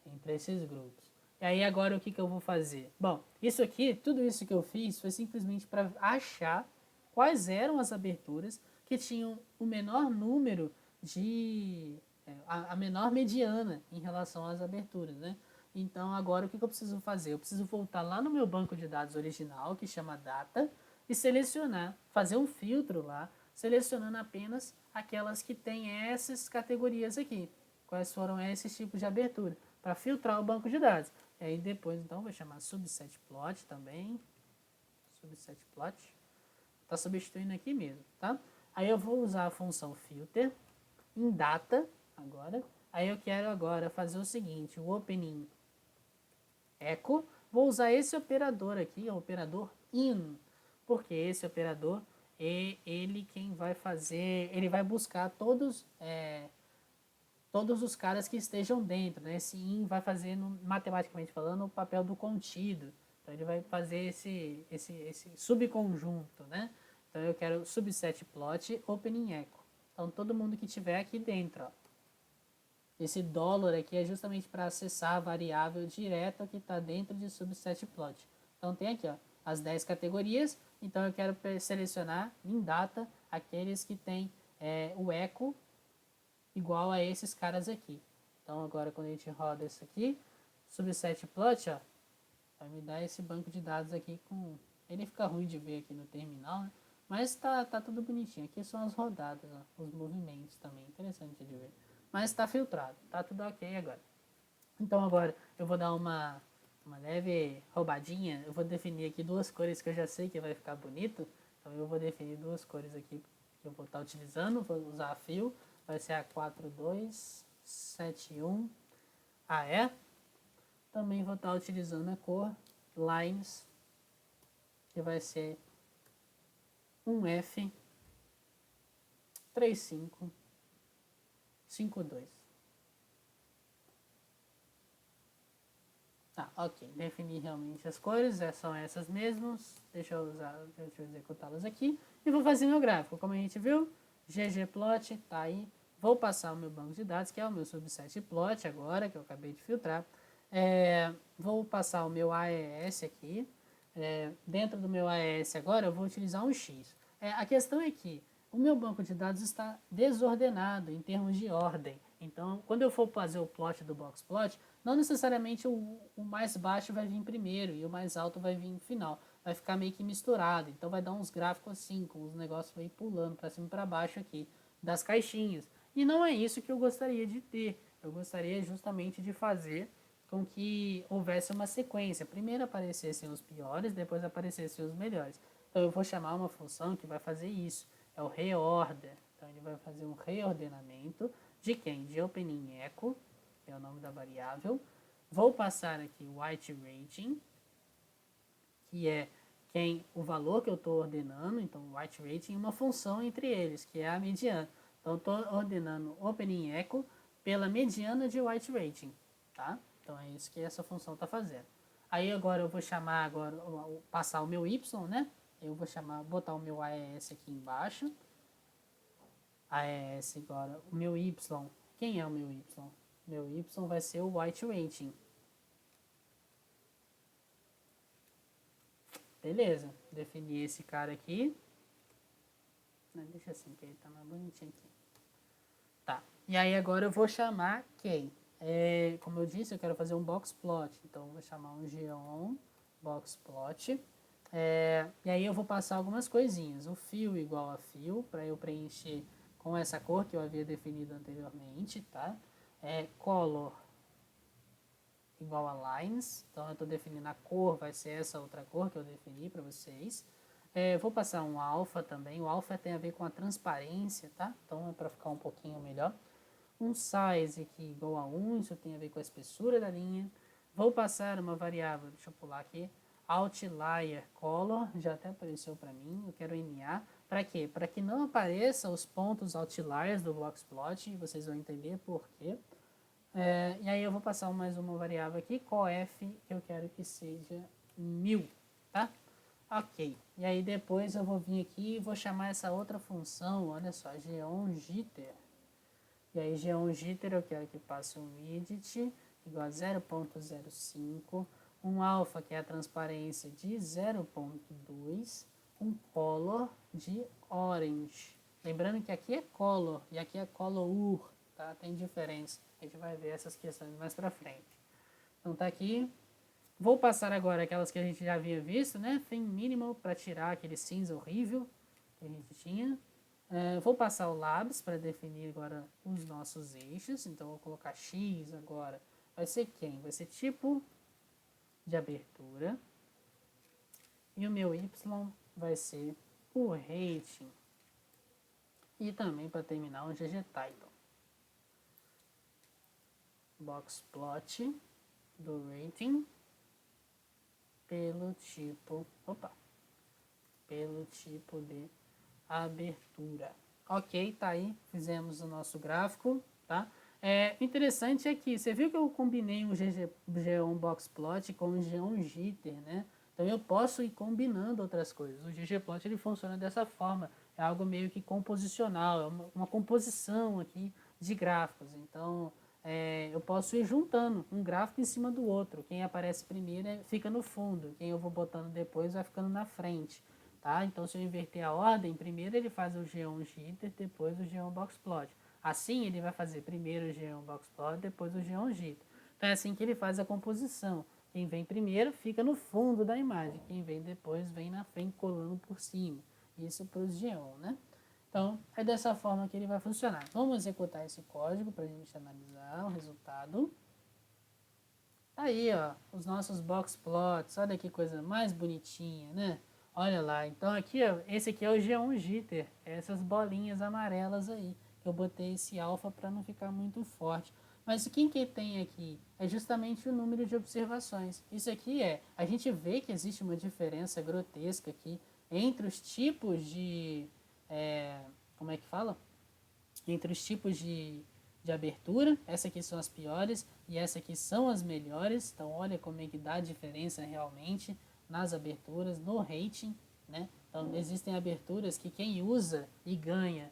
entre esses grupos. E aí agora o que eu vou fazer? Bom, isso aqui, tudo isso que eu fiz foi simplesmente para achar quais eram as aberturas que tinham o menor número de... a menor mediana em relação às aberturas, né? Então, agora o que eu preciso fazer? Eu preciso voltar lá no meu banco de dados original, que chama Data, e selecionar, fazer um filtro lá, selecionando apenas aquelas que têm essas categorias aqui. Quais foram esses tipos de abertura, para filtrar o banco de dados. E aí depois, então, vou chamar subset plot também. Subset plot. Está substituindo aqui mesmo, tá? Aí eu vou usar a função filter em data, agora. Aí eu quero agora fazer o seguinte, o opening echo, vou usar esse operador aqui, o operador in, porque esse operador é ele quem vai fazer, ele vai buscar todos os caras que estejam dentro, né? Esse in vai fazer, matematicamente falando, o papel do contido. Então ele vai fazer esse subconjunto, né? Então eu quero subset plot opening echo. Então todo mundo que tiver aqui dentro, ó. Esse dólar aqui é justamente para acessar a variável direta que está dentro de subset plot. Então tem aqui, ó, as 10 categorias. Então eu quero selecionar em data aqueles que tem o eco igual a esses caras aqui. Então agora quando a gente roda isso aqui, subset plot, ó, vai me dar esse banco de dados aqui com... Ele fica ruim de ver aqui no terminal, né? Mas tá tudo bonitinho. Aqui são as rodadas, ó, os movimentos também, interessante de ver. Mas está filtrado, tá tudo ok agora. Então agora eu vou dar uma leve roubadinha. Eu vou definir aqui duas cores que eu já sei que vai ficar bonito. Então eu vou definir duas cores aqui que eu vou estar utilizando. Vou usar a fio, vai ser a 4271 AE. Também vou estar utilizando a cor Lines, que vai ser 1F 3552. Tá, ok. Defini realmente as cores, são essas mesmas. Deixa eu executá-las aqui. E vou fazer meu gráfico. Como a gente viu, ggplot tá aí. Vou passar o meu banco de dados, que é o meu subset plot agora, que eu acabei de filtrar. Vou passar o meu AES aqui. Dentro do meu AES agora, eu vou utilizar um X. A questão é que o meu banco de dados está desordenado em termos de ordem. Então, quando eu for fazer o plot do box plot, não necessariamente o mais baixo vai vir primeiro e o mais alto vai vir no final. Vai ficar meio que misturado. Então, vai dar uns gráficos assim, com os negócios aí pulando para cima e para baixo aqui, das caixinhas. E não é isso que eu gostaria de ter. Eu gostaria justamente de fazer com que houvesse uma sequência. Primeiro aparecessem os piores, depois aparecessem os melhores. Então, eu vou chamar uma função que vai fazer isso. É o reorder. Então, ele vai fazer um reordenamento de quem? De opening echo, que é o nome da variável. Vou passar aqui o white rating, que é o valor que eu estou ordenando. Então, o white rating é uma função entre eles, que é a mediana. Então, estou ordenando opening echo pela mediana de white rating, tá? Então, é isso que essa função está fazendo. Aí, agora eu vou chamar, passar o meu y, né? Eu vou botar o meu AES aqui embaixo. AES agora, o meu y. Quem é o meu y? Meu y vai ser o white rating. Beleza, defini esse cara aqui. Deixa assim, que ele tá mais bonitinho aqui. Tá, e aí agora eu vou chamar quem? Como eu disse, eu quero fazer um box plot. Então eu vou chamar um geon box plot. E aí eu vou passar algumas coisinhas. O fio igual a fio, para eu preencher com essa cor que eu havia definido anteriormente, tá? Color igual a lines, então eu estou definindo a cor, vai ser essa outra cor que eu defini para vocês. Vou passar um alfa também, o alfa tem a ver com a transparência, tá? Então é para ficar um pouquinho melhor. Um size aqui igual a 1, isso tem a ver com a espessura da linha. Vou passar uma variável, deixa eu pular aqui, outlier color, já até apareceu para mim, eu quero NA. Para quê? Para que não apareçam os pontos outliers do boxplot, vocês vão entender por quê. E aí eu vou passar mais uma variável aqui, coef, que eu quero que seja 1000, tá? Ok. E aí depois eu vou vir aqui e vou chamar essa outra função, olha só, geonjitter. E aí geonjitter eu quero que passe um midit igual a 0.05, um alfa que é a transparência de 0.2, um color de orange. Lembrando que aqui é color e aqui é color, tá? Tem diferença. A gente vai ver essas questões mais pra frente. Então tá aqui. Vou passar agora aquelas que a gente já havia visto, né? Theme minimal para tirar aquele cinza horrível que a gente tinha. Vou passar o labs para definir agora os nossos eixos. Então vou colocar X agora. Vai ser quem? Vai ser tipo de abertura. E o meu Y vai ser o rating. E também para terminar o GG title. Box plot do rating pelo tipo de abertura. Ok, tá aí, fizemos o nosso gráfico, tá? Interessante é que, você viu que eu combinei um Geon Boxplot com um Geon Jitter, né? Então eu posso ir combinando outras coisas. O ggplot ele funciona dessa forma, é algo meio que composicional, é uma composição aqui de gráficos. Então eu posso ir juntando um gráfico em cima do outro. Quem aparece primeiro fica no fundo, quem eu vou botando depois vai ficando na frente. Tá? Então, se eu inverter a ordem, primeiro ele faz o Geon Jitter, depois o Geon Boxplot. Assim, ele vai fazer primeiro o Geon Boxplot, depois o Geon Jitter. Então, é assim que ele faz a composição. Quem vem primeiro fica no fundo da imagem, quem vem depois vem na frente colando por cima. Isso para os Geon, né? Então, é dessa forma que ele vai funcionar. Vamos executar esse código para a gente analisar o resultado. Aí, ó, os nossos box plots, olha que coisa mais bonitinha, né? Olha lá, então aqui, ó, esse aqui é o Geon Jitter, essas bolinhas amarelas aí, que eu botei esse alfa para não ficar muito forte. Mas o que tem aqui é justamente o número de observações. Isso aqui a gente vê que existe uma diferença grotesca aqui entre os tipos de, como é que fala? Entre os tipos de abertura, essa aqui são as piores e essa aqui são as melhores. Então olha como é que dá diferença realmente nas aberturas, no rating, né? Então existem aberturas que quem usa e ganha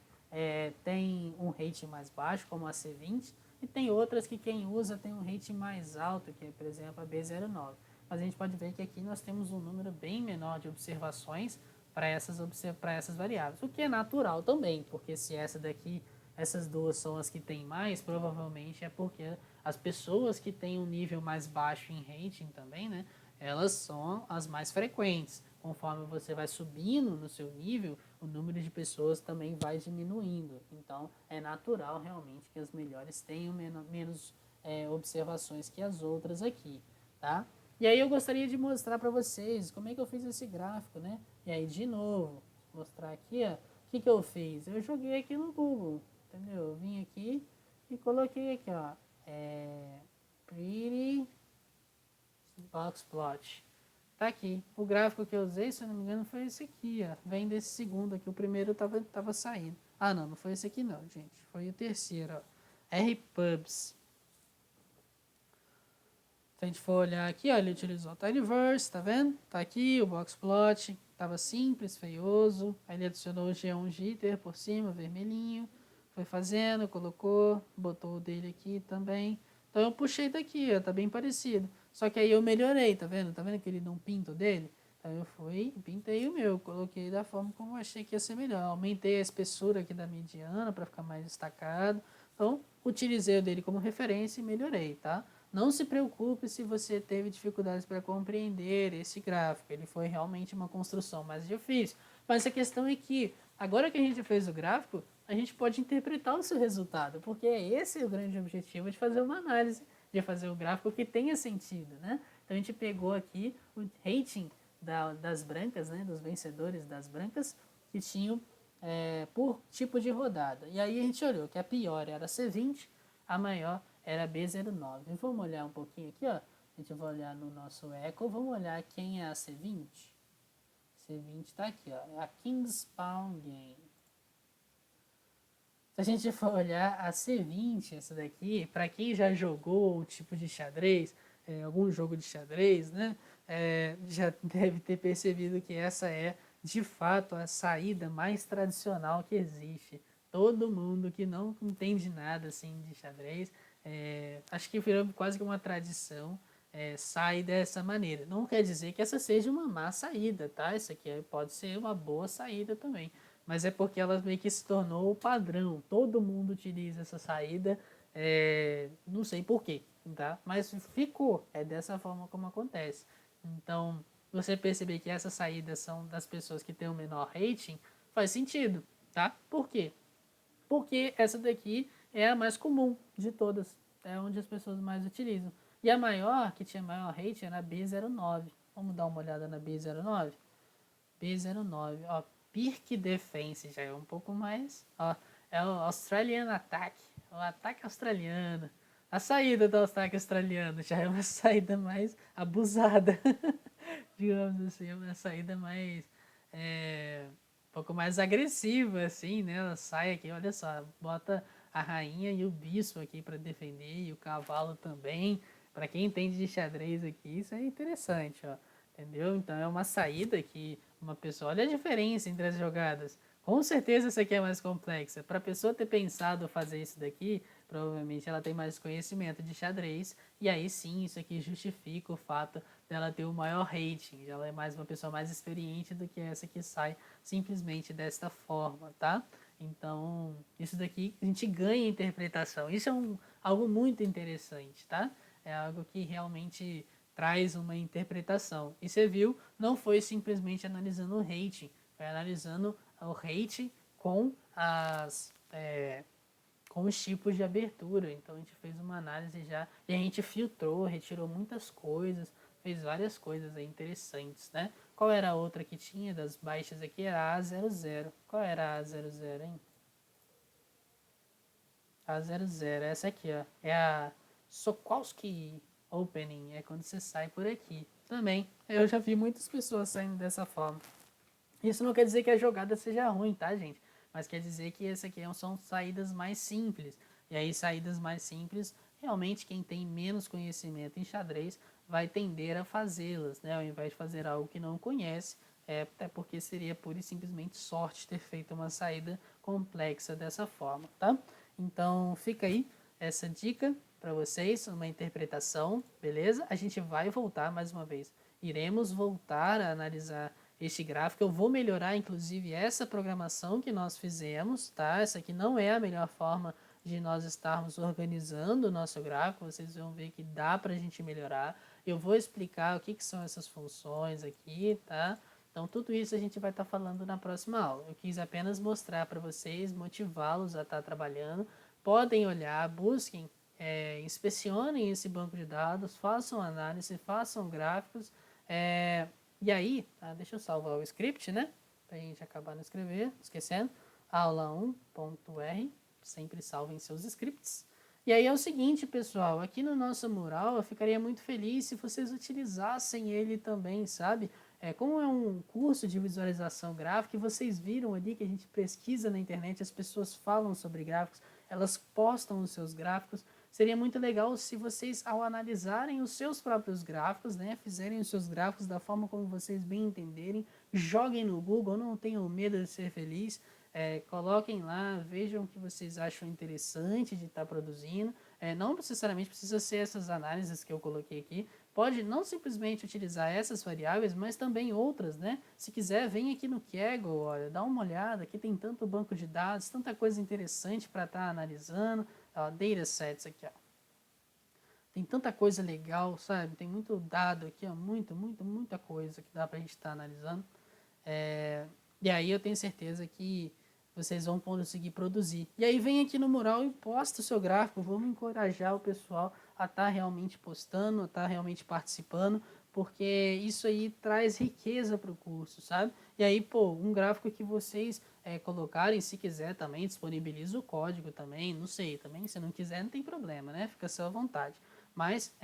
tem um rating mais baixo, como a C20, e tem outras que quem usa tem um rating mais alto, que é, por exemplo, a B09. Mas a gente pode ver que aqui nós temos um número bem menor de observações para essas variáveis, o que é natural também, porque se essa daqui, essas duas são as que tem mais, provavelmente é porque as pessoas que têm um nível mais baixo em rating também, né, elas são as mais frequentes. Conforme você vai subindo no seu nível, o número de pessoas também vai diminuindo. Então, é natural realmente que as melhores tenham menos observações que as outras aqui, tá? E aí eu gostaria de mostrar para vocês como é que eu fiz esse gráfico, né? E aí, de novo, mostrar aqui, ó, o que eu fiz? Eu joguei aqui no Google, entendeu? Eu vim aqui e coloquei aqui, ó, Pretty Box Plot. Tá aqui. O gráfico que eu usei, se eu não me engano, foi esse aqui, ó. Vem desse segundo aqui. O primeiro tava saindo. Ah, não foi esse aqui não, gente. Foi o terceiro, ó. RPubs. Se a gente for olhar aqui, ó, ele utilizou o Tidyverse, tá vendo? Tá aqui o boxplot, tava simples, feioso. Aí ele adicionou o Geon Jitter por cima, vermelhinho. Foi fazendo, colocou, botou o dele aqui também. Então eu puxei daqui, ó, tá bem parecido. Só que aí eu melhorei, tá vendo? Tá vendo que ele não pinta o dele? Então eu fui e pintei o meu, coloquei da forma como eu achei que ia ser melhor. Aumentei a espessura aqui da mediana para ficar mais destacado. Então, utilizei o dele como referência e melhorei, tá? não se preocupe se você teve dificuldades para compreender esse gráfico, ele foi realmente uma construção mais difícil. Mas a questão é que, agora que a gente fez o gráfico, a gente pode interpretar o seu resultado, porque esse é o grande objetivo de fazer uma análise, de fazer o gráfico que tenha sentido, né? Então a gente pegou aqui o rating das brancas, né, dos vencedores das brancas, que tinham por tipo de rodada. E aí a gente olhou que a pior era a C20, a maior era a B09. Vamos olhar um pouquinho aqui, ó. A gente vai olhar no nosso Echo, vamos olhar quem é a C20. C20 está aqui, ó, é a King's Spawn Game. Se a gente for olhar a C20, essa daqui, para quem já jogou um tipo de xadrez, algum jogo de xadrez, né, já deve ter percebido que essa é, de fato, a saída mais tradicional que existe. Todo mundo que não entende nada assim de xadrez, acho que virou quase que uma tradição, sai dessa maneira. Não quer dizer que essa seja uma má saída, tá? Essa aqui pode ser uma boa saída também. Mas é porque ela meio que se tornou o padrão. Todo mundo utiliza essa saída, não sei porquê, tá? Mas ficou, é dessa forma como acontece. Então, você perceber que essas saídas são das pessoas que têm o menor rating, faz sentido, tá? Por quê? Porque essa daqui é a mais comum de todas, é onde as pessoas mais utilizam. E a maior, que tinha maior rating, era a B09. Vamos dar uma olhada na B09? B09, ó, Pirk Defense, já é um pouco mais, ó, é o Australian Attack, o ataque australiano. A saída do ataque australiano já é uma saída mais abusada, digamos assim, uma saída mais, um pouco mais agressiva, assim, né? Ela sai aqui, olha só, bota a rainha e o bispo aqui para defender, e o cavalo também. Para quem entende de xadrez aqui, isso é interessante, ó. Entendeu? Então é uma saída que uma pessoa... Olha a diferença entre as jogadas. Com certeza essa aqui é mais complexa. Para a pessoa ter pensado fazer isso daqui, provavelmente ela tem mais conhecimento de xadrez. E aí sim, isso aqui justifica o fato dela ter o maior rating. Ela é mais uma pessoa mais experiente do que essa que sai simplesmente desta forma, tá? Então, isso daqui a gente ganha interpretação. Isso é algo muito interessante, tá? É algo que realmente traz uma interpretação. E você viu, não foi simplesmente analisando o rating, foi analisando o rating com com os tipos de abertura. Então a gente fez uma análise já e a gente filtrou, retirou muitas coisas, fez várias coisas aí interessantes, né? Qual era a outra que tinha das baixas aqui? Era a A00. Qual era a A00, hein? A00, essa aqui, ó. É a Sokowski Opening, é quando você sai por aqui. Também, eu já vi muitas pessoas saindo dessa forma. Isso não quer dizer que a jogada seja ruim, tá, gente? Mas quer dizer que essa aqui são saídas mais simples. E aí, saídas mais simples, realmente quem tem menos conhecimento em xadrez vai tender a fazê-las, né? Ao invés de fazer algo que não conhece, até porque seria pura e simplesmente sorte ter feito uma saída complexa dessa forma, tá? Então, fica aí essa dica para vocês, uma interpretação, beleza? A gente vai voltar mais uma vez. Iremos voltar a analisar este gráfico. Eu vou melhorar, inclusive, essa programação que nós fizemos, tá? Essa aqui não é a melhor forma de nós estarmos organizando o nosso gráfico. Vocês vão ver que dá para a gente melhorar. Eu vou explicar o que são essas funções aqui, tá? Então, tudo isso a gente vai estar falando na próxima aula. Eu quis apenas mostrar para vocês, motivá-los a estar trabalhando. Podem olhar, busquem, inspecionem esse banco de dados, façam análise, façam gráficos. E aí, deixa eu salvar o script, né? Para a gente acabar não esquecendo. Aula 1.r, sempre salvem seus scripts. E aí é o seguinte, pessoal, aqui no nosso mural eu ficaria muito feliz se vocês utilizassem ele também, sabe? Como é um curso de visualização gráfica, e vocês viram ali que a gente pesquisa na internet, as pessoas falam sobre gráficos, elas postam os seus gráficos. Seria muito legal se vocês, ao analisarem os seus próprios gráficos, né, fizerem os seus gráficos da forma como vocês bem entenderem, joguem no Google, não tenham medo de ser feliz, coloquem lá, vejam o que vocês acham interessante de estar produzindo. Não necessariamente precisa ser essas análises que eu coloquei aqui, pode não simplesmente utilizar essas variáveis, mas também outras, né? Se quiser, vem aqui no Kaggle, olha, dá uma olhada, aqui tem tanto banco de dados, tanta coisa interessante para estar analisando, ó, datasets aqui, ó. tem tanta coisa legal, sabe? Tem muito dado aqui, ó, muita coisa que dá pra gente estar analisando. E aí eu tenho certeza que vocês vão conseguir produzir. E aí vem aqui no mural e posta o seu gráfico. Vamos encorajar o pessoal a estar realmente postando, a estar realmente participando, porque isso aí traz riqueza para o curso, sabe? E aí, pô, um gráfico que vocês colocarem, se quiser também, disponibiliza o código também, não sei, também, se não quiser não tem problema, né? Fica só à vontade. Mas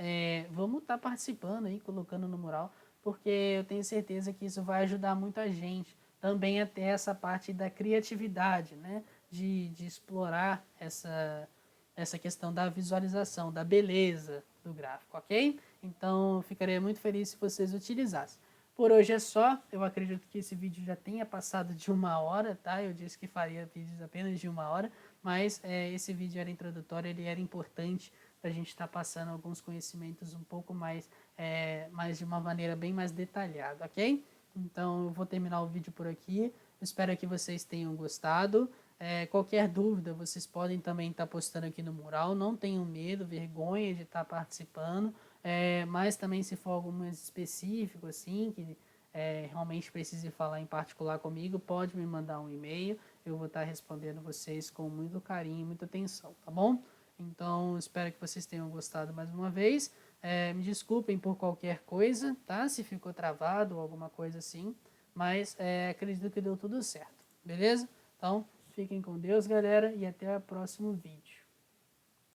vamos estar participando aí, colocando no mural, porque eu tenho certeza que isso vai ajudar muito a gente também a ter essa parte da criatividade, né? De explorar essa questão da visualização, da beleza do gráfico, ok? Então, eu ficaria muito feliz se vocês utilizassem. Por hoje é só, eu acredito que esse vídeo já tenha passado de 1 hora, tá? Eu disse que faria vídeos apenas de 1 hora, mas esse vídeo era introdutório, ele era importante para a gente estar passando alguns conhecimentos um pouco mais, mais de uma maneira bem mais detalhada, ok? Então eu vou terminar o vídeo por aqui. Espero que vocês tenham gostado. Qualquer dúvida, vocês podem também estar postando aqui no mural. Não tenham medo, vergonha de estar participando. Mas também se for algo mais específico, assim, que realmente precise falar em particular comigo, pode me mandar um e-mail. Eu vou estar respondendo vocês com muito carinho e muita atenção, tá bom? Então, espero que vocês tenham gostado mais uma vez. Me desculpem por qualquer coisa, tá? Se ficou travado ou alguma coisa assim. Mas acredito que deu tudo certo, beleza? Então, fiquem com Deus, galera, e até o próximo vídeo.